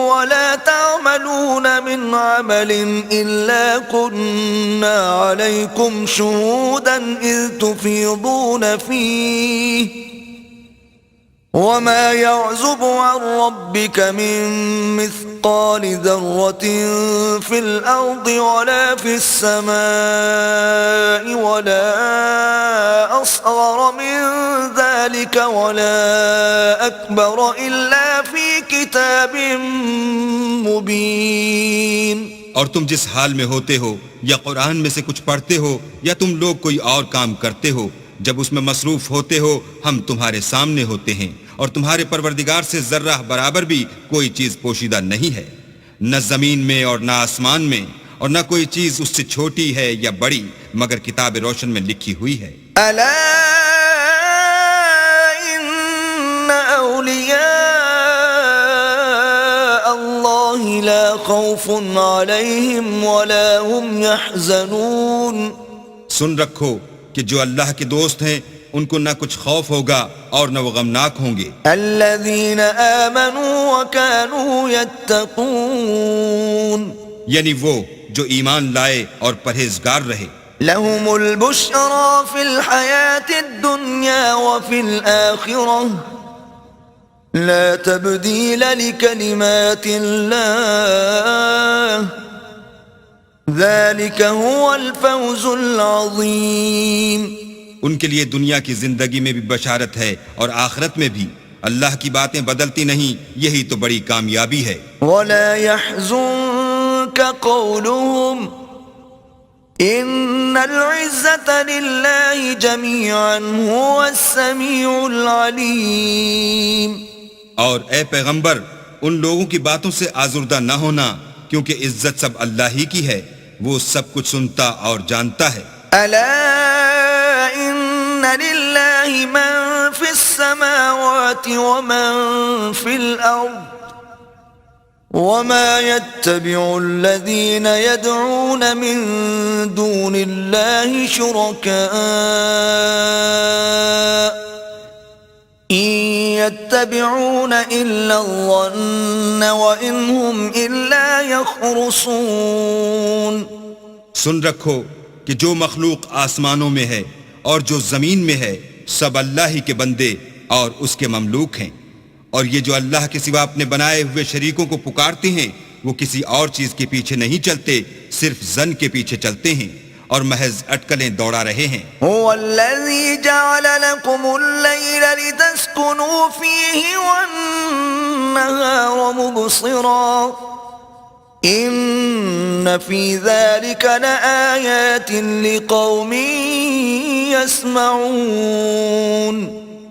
ولا تعملون من عمل إلا كنا عليكم شهودا إذ تفيضون فيه وما يعزب عن ربك من مثقال ذرة في الأرض ولا في السماء ولا أصغر من ذلك ولا أكبر إلا في كتاب مبين۔ اور تم جس حال میں ہوتے ہو یا قرآن میں سے کچھ پڑھتے ہو یا تم لوگ کوئی اور کام کرتے ہو، جب اس میں مصروف ہوتے ہو ہم تمہارے سامنے ہوتے ہیں، اور تمہارے پروردگار سے ذرہ برابر بھی کوئی چیز پوشیدہ نہیں ہے، نہ زمین میں اور نہ آسمان میں، اور نہ کوئی چیز اس سے چھوٹی ہے یا بڑی مگر کتاب روشن میں لکھی ہوئی ہے۔ ألا إن أولياء الله لا خوف عليهم ولا هم يحزنون۔ سن رکھو کہ جو اللہ کے دوست ہیں ان کو نہ کچھ خوف ہوگا اور نہ وہ غمناک ہوں گے۔ الذين آمنوا وكانوا يتقون، یعنی وہ جو ایمان لائے اور پرہیزگار رہے۔ لهم البشرى في الحياة الدنيا وفي الآخرة لا تبديل لكلمات الله ذلك هو الفوز العظيم۔ ان کے لیے دنیا کی زندگی میں بھی بشارت ہے اور آخرت میں بھی، اللہ کی باتیں بدلتی نہیں، یہی تو بڑی کامیابی ہے۔ ولا يحزنك قولهم إن العزة لله جميعا هو السميع العليم۔ اور اے پیغمبر ان لوگوں کی باتوں سے آزردہ نہ ہونا، کیونکہ عزت سب اللہ ہی کی ہے، وہ سب کچھ سنتا اور جانتا ہے۔ ألا إن لله من في السماوات ومن في الأرض وما يتبع الذين يدعون من دون الله شركاء إن يتبعون إلا الظن وإن هم إلا يخرصون۔ سن رکھو کہ جو مخلوق آسمانوں میں ہے اور جو زمین میں ہے سب اللہ ہی کے بندے اور اس کے مملوک ہیں، اور یہ جو اللہ کے سوا اپنے بنائے ہوئے شریکوں کو پکارتے ہیں وہ کسی اور چیز کے پیچھے نہیں چلتے، صرف ظن کے پیچھے چلتے ہیں اور محض اٹکلیں دوڑا رہے ہیں۔ هو الذي جعل لكم الليل لتسكنوا فيه والنهار مبصرا إن في ذلك لآيات لقوم يسمعون۔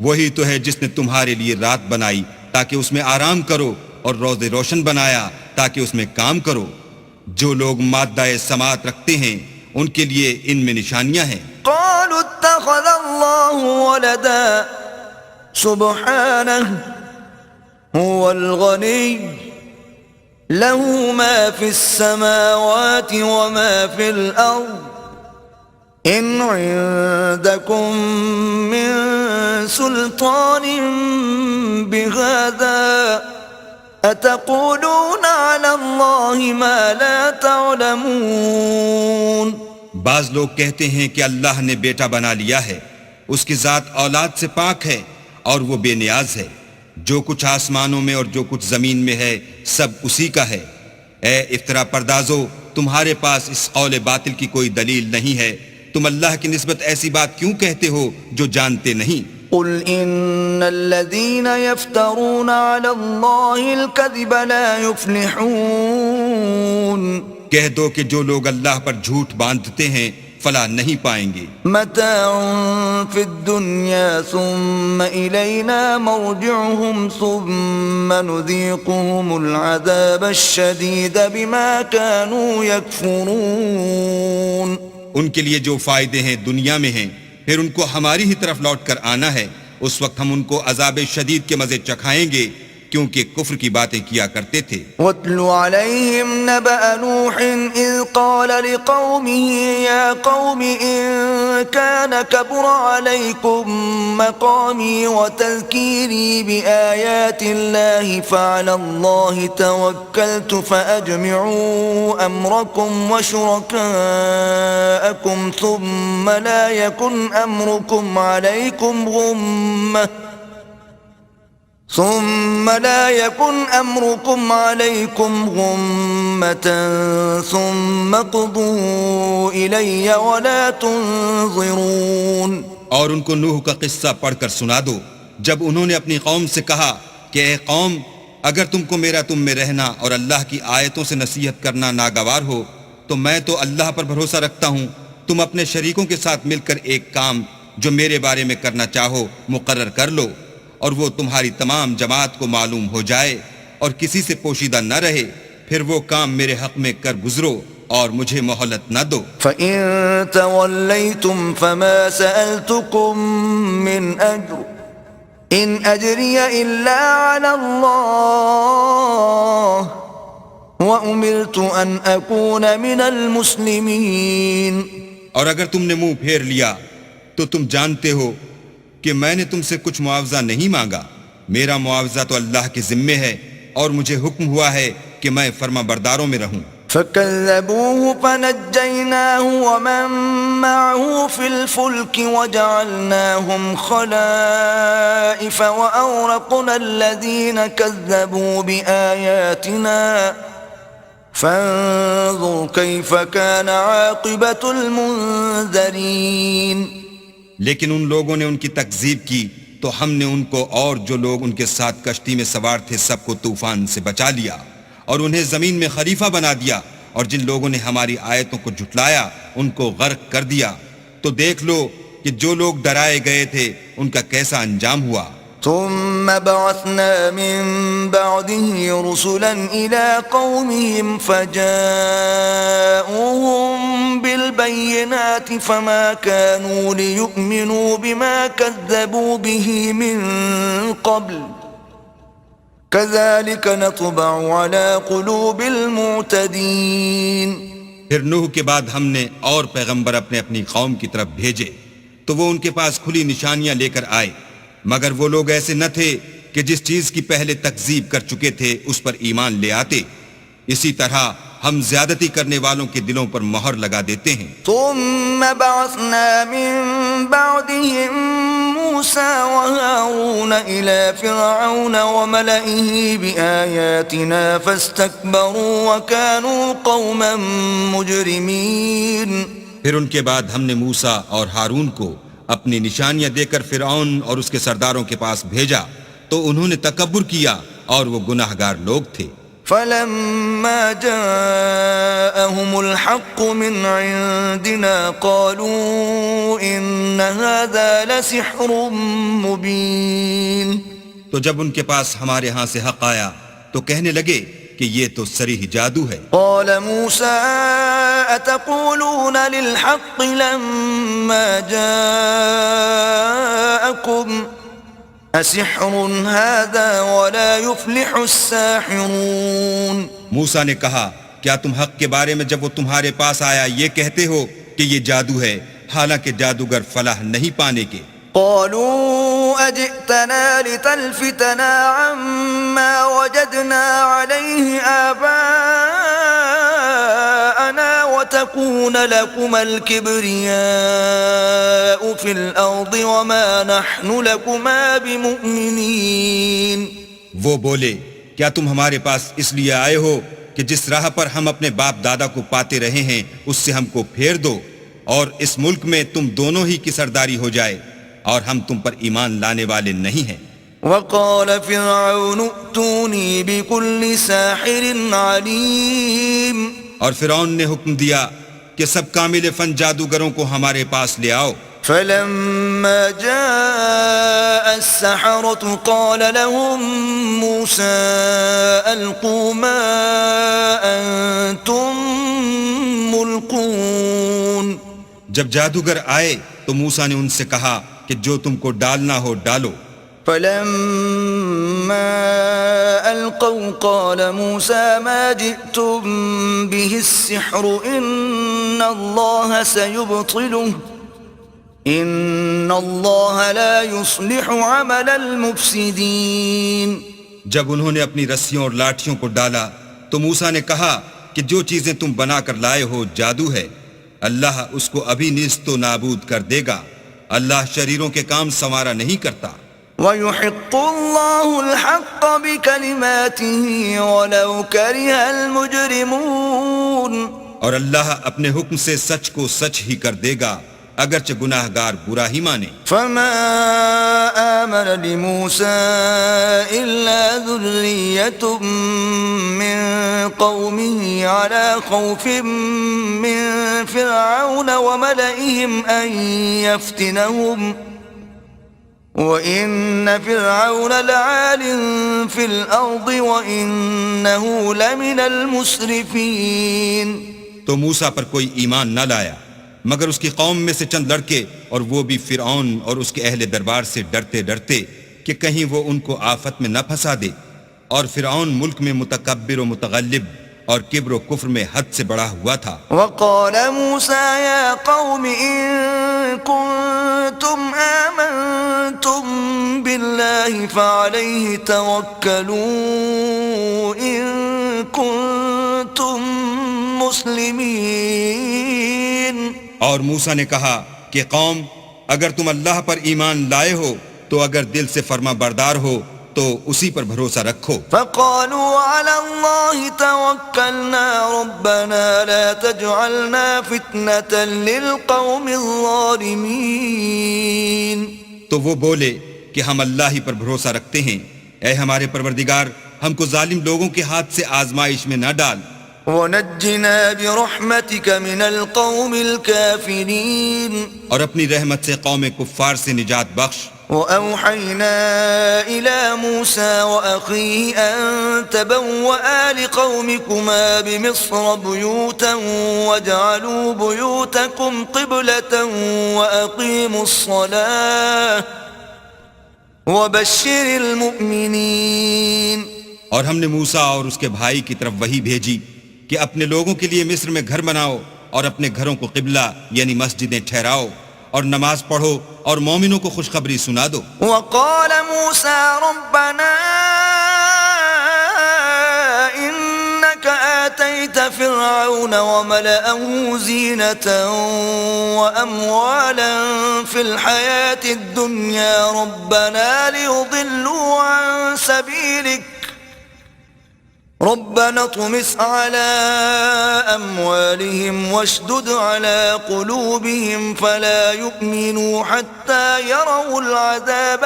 وہی تو ہے جس نے تمہارے لیے رات بنائی تاکہ اس میں آرام کرو اور روز روشن بنایا تاکہ اس میں کام کرو۔ جو لوگ مادہ سماعت رکھتے ہیں ان کے لیے ان میں نشانیاں ہیں۔ قالوا اتخذ الله ولدا سبحانه هو الغني له ما في السماوات وما في الأرض إن عندكم من سلطان بهذا أتقولون على الله ما لا تعلمون. بعض لوگ کہتے ہیں کہ اللہ نے بیٹا بنا لیا ہے، اس کی ذات اولاد سے پاک ہے اور وہ بے نیاز ہے. جو کچھ آسمانوں میں اور جو کچھ زمین میں ہے سب اسی کا ہے. اے افترا پردازو، تمہارے پاس اس قول باطل کی کوئی دلیل نہیں ہے. تم اللہ کی نسبت ایسی بات کیوں کہتے ہو جو جانتے نہیں؟ قل ان الذين يفترون على الله الكذب لا يفلحون. کہہ دو کہ جو لوگ اللہ پر جھوٹ باندھتے ہیں فلاح نہیں پائیں گے. متاع في الدنيا ثم إلينا مرجعهم ثم نذيقهم العذاب الشديد بما كانوا يكفرون. ان کے لیے جو فائدے ہیں دنیا میں ہیں، پھر ان کو ہماری ہی طرف لوٹ کر آنا ہے. اس وقت ہم ان کو عذاب شدید کے مزے چکھائیں گے کیونکہ کفر کی باتیں کیا کرتے تھے. وَاتْلُ عَلَيْهِمْ نَبَأَ نُوحٍ إِذْ قَالَ لِقَوْمِهِ يَا قَوْمِ إِن كَانَ كَبُرَ عَلَيْكُمْ مَقَامِي وَتَذْكِيرِي بِآيَاتِ اللَّهِ فَعَلَى اللَّهِ تَوَكَّلْتُ فَأَجْمِعُوا أَمْرَكُمْ وَشُرَكَاءَكُمْ ثُمَّ لَا يَكُنْ أَمْرُكُمْ عَلَيْكُمْ غمة ثم قضوا إلي ولا تنظرون. اور ان کو نوح کا قصہ پڑھ کر سنا دو جب انہوں نے اپنی قوم سے کہا کہ اے قوم، اگر تم کو میرا تم میں رہنا اور اللہ کی آیتوں سے نصیحت کرنا ناگوار ہو تو میں تو اللہ پر بھروسہ رکھتا ہوں. تم اپنے شریکوں کے ساتھ مل کر ایک کام جو میرے بارے میں کرنا چاہو مقرر کر لو، اور وہ تمہاری تمام جماعت کو معلوم ہو جائے اور کسی سے پوشیدہ نہ رہے، پھر وہ کام میرے حق میں کر گزرو اور مجھے مہلت نہ دو. فَإِن تَوَلَّيْتُمْ فَمَا سَأَلْتُكُم مِّنْ أَجْرٍ إِنْ أَجْرِيَ إِلَّا عَلَى اللَّهِ وَأُمِرْتُ أَنْ أَكُونَ مِنَ الْمُسْلِمِينَ. اور اگر تم نے منہ پھیر لیا تو تم جانتے ہو کہ میں نے تم سے کچھ معاوضہ نہیں مانگا. میرا معاوضہ تو اللہ کے ذمے ہے اور مجھے حکم ہوا ہے کہ میں فرما برداروں میں رہوں. فَكَذَّبُوهُ فَنَجَّيْنَاهُ وَمَن مَّعَهُ فِي الْفُلْكِ وَجَعَلْنَاهُمْ خَلَائِفَ وَأَغْرَقْنَا الَّذِينَ كَذَّبُوا بِآيَاتِنَا فَانظُرْ كَيْفَ كَانَ عَاقِبَةُ الْمُنذَرِينَ. لیکن ان لوگوں نے ان کی تکذیب کی تو ہم نے ان کو اور جو لوگ ان کے ساتھ کشتی میں سوار تھے سب کو طوفان سے بچا لیا اور انہیں زمین میں خلیفہ بنا دیا، اور جن لوگوں نے ہماری آیتوں کو جھٹلایا ان کو غرق کر دیا. تو دیکھ لو کہ جو لوگ ڈرائے گئے تھے ان کا کیسا انجام ہوا. ثم بعثنا من بعده رسلا إلى قومهم فجاءوهم بالبينات فما كانوا ليؤمنوا بما كذبوا به من قبل كذلك نطبع على قلوب المعتدين. پھر نوح کے بعد ہم نے اور پیغمبر اپنے اپنی قوم کی طرف بھیجے تو وہ ان کے پاس کھلی نشانیاں لے کر آئے، مگر وہ لوگ ایسے نہ تھے کہ جس چیز کی پہلے تکذیب کر چکے تھے اس پر ایمان لے آتے. اسی طرح ہم زیادتی کرنے والوں کے دلوں پر مہر لگا دیتے ہیں. ثم بعثنا من بعدهم موسى وهارون إلى فرعون وملئه بآياتنا فاستكبروا وكانوا قوما مجرمين. پھر ان کے بعد ہم نے موسیٰ اور ہارون کو اپنی نشانیاں دے کر فرعون اور اس کے سرداروں کے پاس بھیجا تو انہوں نے تکبر کیا اور وہ گناہگار لوگ تھے. فلما جاءهم الحق من عندنا قالوا إن هذا لسحر مبين. تو جب ان کے پاس ہمارے ہاں سے حق آیا تو کہنے لگے کہ یہ تو صریح جادو ہے. قال موسى أتقولون للحق لما جاءكم أسحر هذا ولا يفلح الساحرون. موسیٰ نے کہا کیا تم حق کے بارے میں جب وہ تمہارے پاس آیا یہ کہتے ہو کہ یہ جادو ہے حالانکہ جادوگر فلاح نہیں پانے کے؟ قالوا أجئتنا لتلفتنا عما وجدنا عليه آباءنا وتكون لكما الكبرياء في الأرض وما نحن لكما بمؤمنين. وہ بولے کیا تم ہمارے پاس اس لیے آئے ہو کہ جس راہ پر ہم اپنے باپ دادا کو پاتے رہے ہیں اس سے ہم کو پھیر دو اور اس ملک میں تم دونوں ہی کی سرداری ہو جائے اور ہم تم پر ایمان لانے والے نہیں ہیں. وقال فرعون ائتوني بكل ساحر عليم. اور فرعون نے حکم دیا کہ سب کامل فن جادوگروں کو ہمارے پاس لے آؤ. فلما جاء السحرة قال لهم موسى ألقوا ما أنتم ملقون. جب جادوگر آئے تو موسیٰ نے ان سے کہا کہ جو تم کو ڈالنا ہو ڈالو. فلما ألقوا قال موسى ما جئتم به السحر إن الله سيبطله إن الله لا يصلح عمل المفسدين. جب انہوں نے اپنی رسیوں اور لاٹھیوں کو ڈالا تو موسیٰ نے کہا کہ جو چیزیں تم بنا کر لائے ہو جادو ہے اللہ اس کو ابھی نیست و نابود کر دے گا. اللہ شریروں کے کام سنوارا نہیں کرتا. وَيُحِقُّ اللَّهُ الْحَقَّ بِكَلِمَاتِهِ وَلَوْ كَرِهَ الْمُجْرِمُونَ. اور اللہ اپنے حکم سے سچ کو سچ ہی کر دے گا اگرچہ گناہ گار برا ہی مانے. فَمَا آمَنَ لِمُوسَىٰ إِلَّا ذُرِّيَّةٌ مِّن قَوْمِهِ عَلَىٰ خَوْفٍ مِّن فِرْعَوْنَ وَمَلَئِهِمْ أَن يَفْتِنَهُمْ وَإِنَّ فِرْعَوْنَ لَعَالٍ فِي الْأَرْضِ وَإِنَّهُ لَمِنَ الْمُسْرِفِينَ. تو موسیٰ پر کوئی ایمان نہ لایا مگر اس کی قوم میں سے چند لڑکے اور وہ بھی فرعون اور اس کے اہل دربار سے ڈرتے ڈرتے کہ کہیں وہ ان کو آفت میں نہ پھنسا دے. اور فرعون ملک میں متکبر و متغلب اور کبر و کفر میں حد سے بڑا ہوا تھا. وقال موسى يا قوم إن كنتم آمنتم بالله فعليه توكلوا إن كنتم مسلمين. اور موسیٰ نے کہا کہ قوم اگر تم اللہ پر ایمان لائے ہو تو اگر دل سے فرما بردار ہو تو اسی پر بھروسہ رکھو. فقالوا على الله توكلنا ربنا لا تجعلنا فتنة للقوم الظالمين. تو وہ بولے کہ ہم اللہ ہی پر بھروسہ رکھتے ہیں اے ہمارے پروردگار ہم کو ظالم لوگوں کے ہاتھ سے آزمائش میں نہ ڈال. وَنَجِّنَا بِرَحْمَتِكَ مِنَ الْقَوْمِ الْكَافِرِينَ. اور اپنی رحمت سے قوم کفار سے نجات بخش. وَأَوْحَيْنَا إِلَى مُوسَى وَأَخِيهِ أَن تَبَوَّآ لِقَوْمِكُمَا بِمِصْرَ بُيُوتًا وَاجْعَلُوا بُيُوتَكُمْ قِبْلَةً وَأَقِيمُوا الصَّلَاةَ وَبَشِّرِ الْمُؤْمِنِينَ. اور ہم نے موسیٰ اور اس کے بھائی کی طرف وحی بھیجی کہ اپنے لوگوں کے لیے مصر میں گھر بناؤ اور اپنے گھروں کو قبلہ یعنی مسجدیں ٹھہراؤ اور نماز پڑھو اور مومنوں کو خوشخبری سنا دو. وقال موسى ربنا إنك آتيت فرعون وملأه زينة وأموالا في الحياة الدنيا ربنا ليضلوا عن سبيلك ربنا اطمس على أموالهم واشدد على قلوبهم فلا يؤمنوا حتى يروا العذاب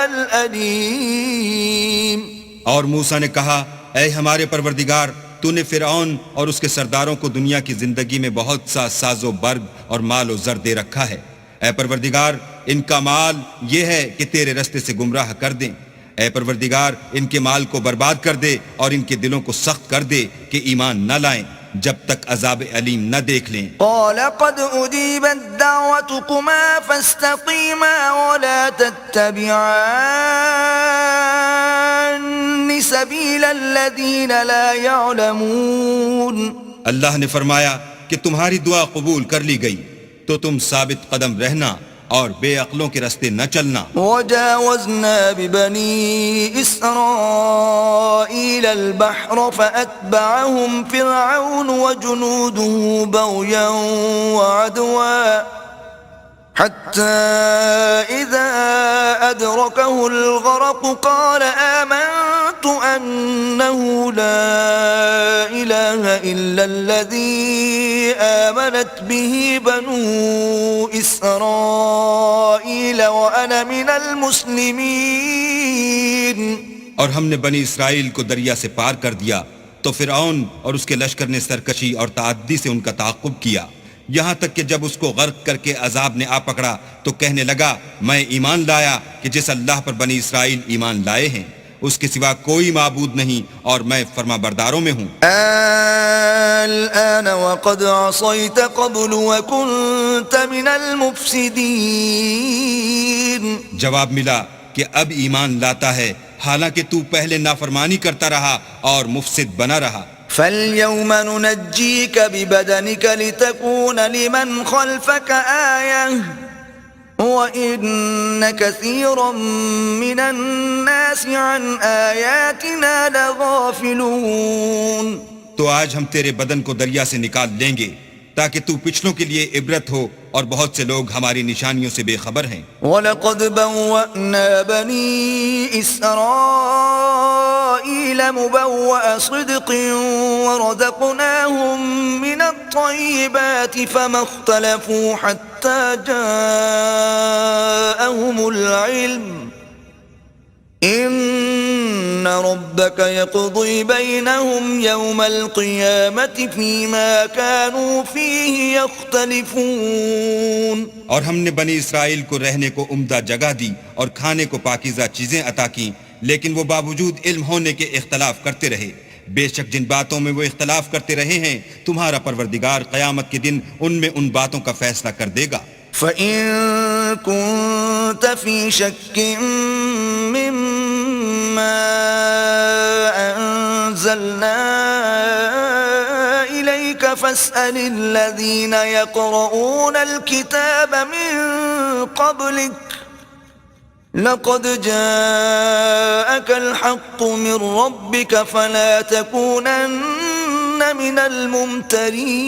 الأليم. اور موسیٰ نے کہا اے ہمارے پروردگار تو نے فرعون اور اس کے سرداروں کو دنیا کی زندگی میں بہت سا ساز و برگ اور مال و زر دے رکھا ہے. اے پروردگار ان کا مال یہ ہے کہ تیرے رستے سے گمراہ کر دیں. اے پروردگار ان کے مال کو برباد کر دے اور ان کے دلوں کو سخت کر دے کہ ایمان نہ لائیں جب تک عذاب علیم نہ دیکھ لیں. قال قد أجيبت دعوتكما فاستقيما ولا تتبعان سبيل الذين لا يعلمون. اللہ نے فرمایا کہ تمہاری دعا قبول کر لی گئی، تو تم ثابت قدم رہنا اور بے عقلوں کے راستے نہ چلنا. وجاوزنا ببني إسرائيل البحر فأتبعهم فرعون وجنوده بغيا وعدوا حتى إذا أدركه الغرق قال آمنت أنه لا إله إلا الذي آمنت به بنو إسرائيل وأنا من المسلمين. اور ہم نے بنی اسرائیل کو دریا سے پار کر دیا تو فرعون اور اس کے لشکر نے سرکشی اور تعدی سے ان کا تعاقب کیا، یہاں تک کہ جب اس کو غرق کر کے عذاب نے آ پکڑا تو کہنے لگا میں ایمان لایا کہ جس اللہ پر بنی اسرائیل ایمان لائے ہیں اس کے سوا کوئی معبود نہیں اور میں فرما برداروں میں ہوں. الآن وقد عصيت قبل وكنت من المفسدين. جواب ملا کہ اب ایمان لاتا ہے حالانکہ تو پہلے نافرمانی کرتا رہا اور مفسد بنا رہا. فاليوم ننجيك ببدنك لتكون لمن خلفك آية وإن كثيرا من الناس عن آياتنا لغافلون. تو آج ہم تیرے بدن کو دریا سے نکال لیں گے تاکہ تو پچھلوں کے لیے عبرت ہو، اور بہت سے لوگ ہماری نشانیوں سے بے خبر ہیں. وَلَقَدْ بَوَّأْنَا بَنِي إِسْرَائِيلَ مُبَوَّأَ صِدْقٍ وَرَزَقْنَاهُم مِّنَ الطَّيِّبَاتِ فَمَا اخْتَلَفُوا حَتَّى جَاءَهُمُ الْعِلْمُ إِنَّ رَبَّكَ يَقْضِي بَيْنَهُمْ يَوْمَ الْقِيَامَةِ فِيمَا كَانُوا فِيهِ يَخْتَلِفُونَ. اور ہم نے بنی اسرائیل کو رہنے کو عمدہ جگہ دی اور کھانے کو پاکیزہ چیزیں عطا کیں، لیکن وہ باوجود علم ہونے کے اختلاف کرتے رہے. بے شک جن باتوں میں وہ اختلاف کرتے رہے ہیں تمہارا پروردگار قیامت کے دن ان میں ان باتوں کا فیصلہ کر دے گا. فَإِن كُنتَ فِي شَكٍّ مِّمَّا أَنزَلْنَا إِلَيْكَ فَاسْأَلِ الَّذِينَ يَقْرَؤُونَ الْكِتَابَ مِن قَبْلِكَ لَقَدْ جَاءَكَ الْحَقُّ مِن رَّبِّكَ فَلَا تَكُونَنَّ مِنَ الْمُمْتَرِينَ.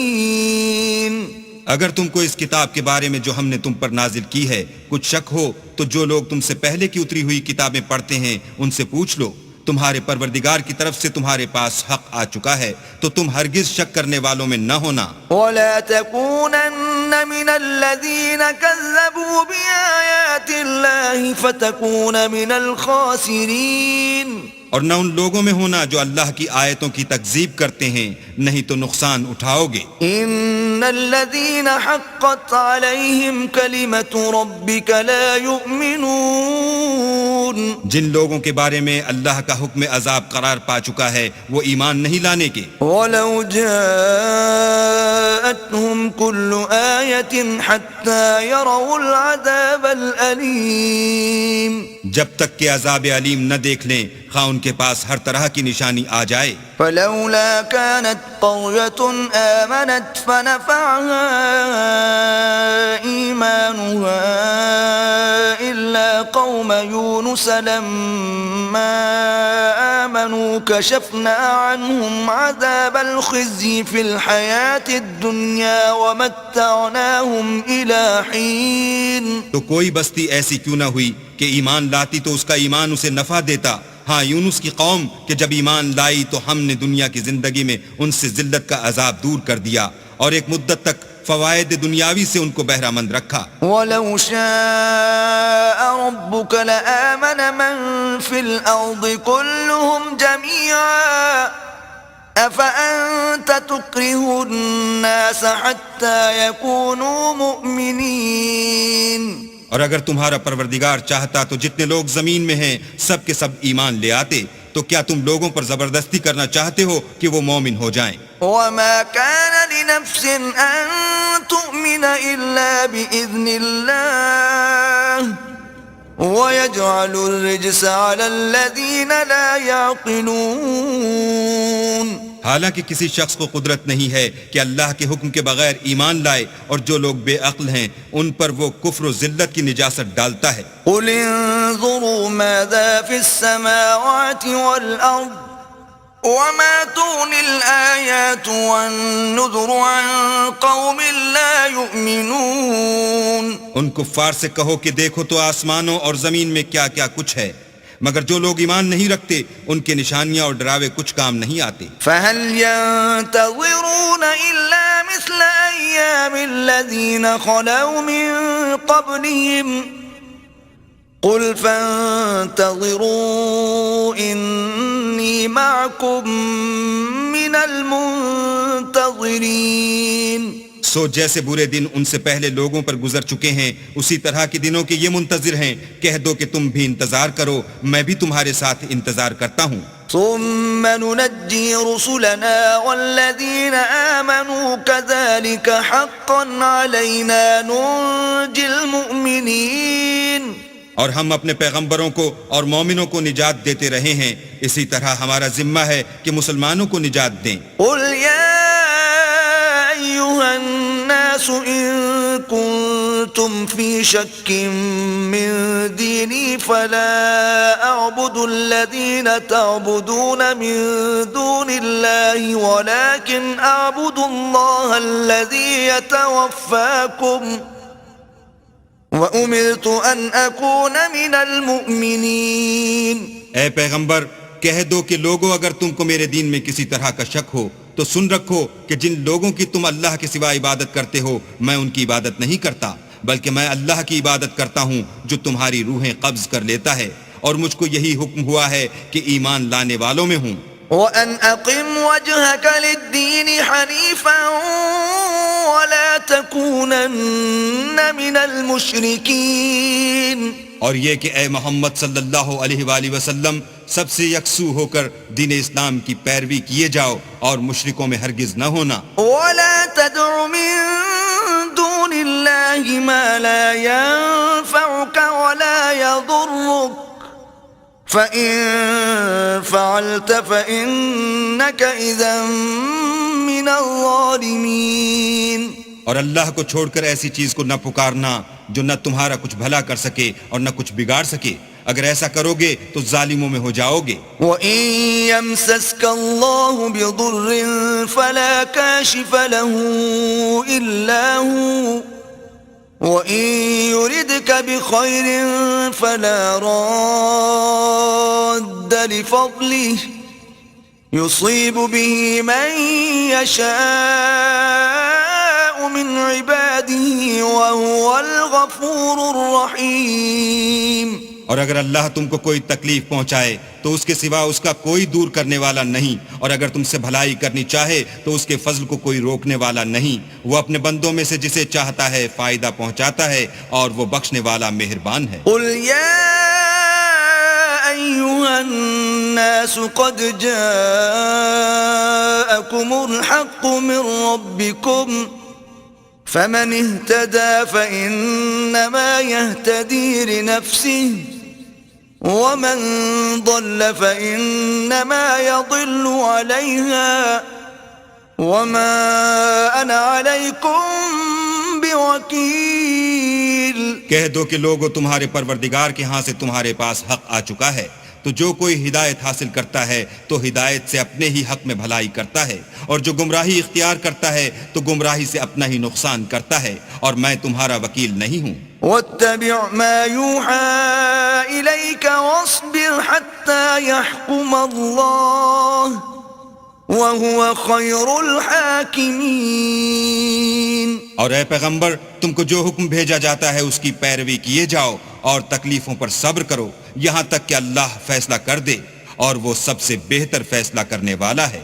اگر تم کو اس کتاب کے بارے میں جو ہم نے تم پر نازل کی ہے کچھ شک ہو تو جو لوگ تم سے پہلے کی اتری ہوئی کتابیں پڑھتے ہیں ان سے پوچھ لو، تمہارے پروردگار کی طرف سے تمہارے پاس حق آ چکا ہے تو تم ہرگز شک کرنے والوں میں نہ ہونا. وَلَا تَكُونَنَّ مِنَ الَّذِينَ كَذَّبُوا بِآيَاتِ اللَّهِ فَتَكُونَ مِنَ الْخَاسِرِينَ. اور نہ ان لوگوں میں ہونا جو اللہ کی آیتوں کی تکذیب کرتے ہیں، نہیں تو نقصان اٹھاؤ گے. ان الذين حقت عليهم كلمة ربك لا يؤمنون. جن لوگوں کے بارے میں اللہ کا حکم عذاب قرار پا چکا ہے وہ ایمان نہیں لانے کے. ولو جاءتهم كل آية حتى يروا العذاب الأليم. جب تک کہ عذاب علیم نہ دیکھ لیں خواہ ان کے پاس ہر طرح کی نشانی آ جائے. فلولا كانت قرية آمنت فنفعها إيمانها إلا قوم يونس لما آمنوا كشفنا عنهم عذاب الخزي في الحياة الدنيا ومتعناهم إلى حين. تو کوئی بستی ایسی کیوں نہ ہوئی کہ ایمان لاتی تو اس کا ایمان اسے نفع دیتا. ہاں یونس کی قوم کہ جب ایمان لائی تو ہم نے دنیا کی زندگی میں ان سے ذلت کا عذاب دور کر دیا اور ایک مدت تک فوائد دنیاوی سے ان کو بہرہ مند رکھا. وَلَوْ شَاءَ رَبُّكَ لَآمَنَ مَن فِي الْأَرْضِ كُلُّهُمْ جَمِيعًا أَفَأَنْتَ تُكْرِهُ النَّاسَ حَتَّى يَكُونُوا مُؤْمِنِينَ. اور اگر تمہارا پروردگار چاہتا تو جتنے لوگ زمین میں ہیں سب کے سب ایمان لے آتے. تو کیا تم لوگوں پر زبردستی کرنا چاہتے ہو کہ وہ مومن ہو جائیں؟ وَمَا كَانَ لِنَفْسٍ أَن تُؤْمِنَ إِلَّا بِإِذْنِ اللَّهِ وَيَجْعَلُ الرِّجْسَ عَلَى الَّذِينَ لَا يَعْقِلُونَ حالانکہ کسی شخص کو قدرت نہیں ہے کہ اللہ کے حکم کے بغیر ایمان لائے، اور جو لوگ بے عقل ہیں ان پر وہ کفر و ذلت کی نجاست ڈالتا ہے۔ قُلِ انظُرُوا مَاذَا فِي السَّمَاوَاتِ وَالْأَرْضِ وَمَا تُغْنِي الْآيَاتُ وَالنُّذُرُ عَنْ قَوْمٍ لَا يُؤْمِنُونَ ان کفار سے کہو کہ دیکھو تو آسمانوں اور زمین میں کیا کیا کچھ ہے، مگر جو لوگ ایمان نہیں رکھتے ان کے نشانیاں اور ڈراوے کچھ کام نہیں آتے۔ فَهَلْ يَنْتَظِرُونَ إِلَّا مِثْلَ أَيَّامِ الَّذِينَ خَلَوْا مِنْ قَبْلِهِمْ قُلْ فَانْتَظِرُوا إِنِّي مَعَكُمْ مِنَ الْمُنْتَظِرِينَ سو جیسے برے دن ان سے پہلے لوگوں پر گزر چکے ہیں، اسی طرح کے دنوں کے یہ منتظر ہیں۔ کہہ دو کہ تم بھی انتظار کرو، میں بھی تمہارے ساتھ انتظار کرتا ہوں۔ ثم ننجي رسلنا والذين آمنوا كذلك حقا علينا ننجي المؤمنين اور ہم اپنے پیغمبروں کو اور مومنوں کو نجات دیتے رہے ہیں، اسی طرح ہمارا ذمہ ہے کہ مسلمانوں کو نجات دیں۔ قل يا أيها الناس إن كنتم في شك من ديني فلا أعبد الذين تعبدون من دون الله ولكن أعبد الله الذي يتوفاكم وَأُمِرْتُ أَنْ أَكُونَ مِنَ الْمُؤْمِنِينَ اے پیغمبر کہہ دو کہ لوگوں اگر تم کو میرے دین میں کسی طرح کا شک ہو تو سن رکھو کہ جن لوگوں کی تم اللہ کے سوا عبادت کرتے ہو میں ان کی عبادت نہیں کرتا، بلکہ میں اللہ کی عبادت کرتا ہوں جو تمہاری روحیں قبض کر لیتا ہے، اور مجھ کو یہی حکم ہوا ہے کہ ایمان لانے والوں میں ہوں۔ وَأَنْ أَقِمْ وَجْهَكَ لِلدِّينِ حَنِيفًا وَلَا تَكُونَنَّ مِنَ الْمُشْرِكِينَ اور یہ کہ اے محمد صلی اللہ علیہ وآلہ وسلم سب سے یکسو ہو کر دین اسلام کی پیروی کیے جاؤ اور مشرکوں میں ہرگز نہ ہونا۔ وَلَا تَدْعُ مِن دُونِ اللَّهِ مَا لَا يَنفَعُكَ وَلَا يَضُرُّكَ فَإِن فَعَلْتَ فَإِنَّكَ إِذًا مِّنَ الظَّالِمِينَ اور اللہ کو چھوڑ کر ایسی چیز کو نہ پکارنا جو نہ تمہارا کچھ بھلا کر سکے اور نہ کچھ بگاڑ سکے، اگر ایسا کرو گے تو ظالموں میں ہو جاؤ گے۔ وَإِن يَمْسَسْكَ اللَّهُ بِضُرٍّ فَلَا كَاشِفَ لَهُ إِلَّا هُوَ وَإِن يُرِدْكَ بِخَيْرٍ فَلَا رَادَّ لِفَضْلِهِ يُصِيبُ بِهِ مَن يَشَاءُ مِنْ عِبَادِهِ وَهُوَ الْغَفُورُ الرَّحِيمُ اور اگر اللہ تم کو کوئی تکلیف پہنچائے تو اس کے سوا اس کا کوئی دور کرنے والا نہیں، اور اگر تم سے بھلائی کرنی چاہے تو اس کے فضل کو کوئی روکنے والا نہیں۔ وہ اپنے بندوں میں سے جسے چاہتا ہے فائدہ پہنچاتا ہے اور وہ بخشنے والا مہربان ہے۔ قل يا أيها الناس قد جاءكم الحق من ربكم فمن اهتدى فإنما يهتدي لنفسه ومن ضل فإنما يضل عليها وما أنا عليكم بوكيل۔ کہہ دو کہ لوگوں تمہارے پروردگار کے ہاں سے تمہارے پاس حق آ چکا ہے، تو جو کوئی ہدایت حاصل کرتا ہے تو ہدایت سے اپنے ہی حق میں بھلائی کرتا ہے، اور جو گمراہی اختیار کرتا ہے تو گمراہی سے اپنا ہی نقصان کرتا ہے، اور میں تمہارا وکیل نہیں ہوں۔ واتبع ما يوحى إليك واصبر حتى يحكم الله وهو خير الحاكمين۔ اور اے پیغمبر تم کو جو حکم بھیجا جاتا ہے اس کی پیروی کیے جاؤ اور تکلیفوں پر صبر کرو یہاں تک کہ اللہ فیصلہ کر دے، اور وہ سب سے بہتر فیصلہ کرنے والا ہے۔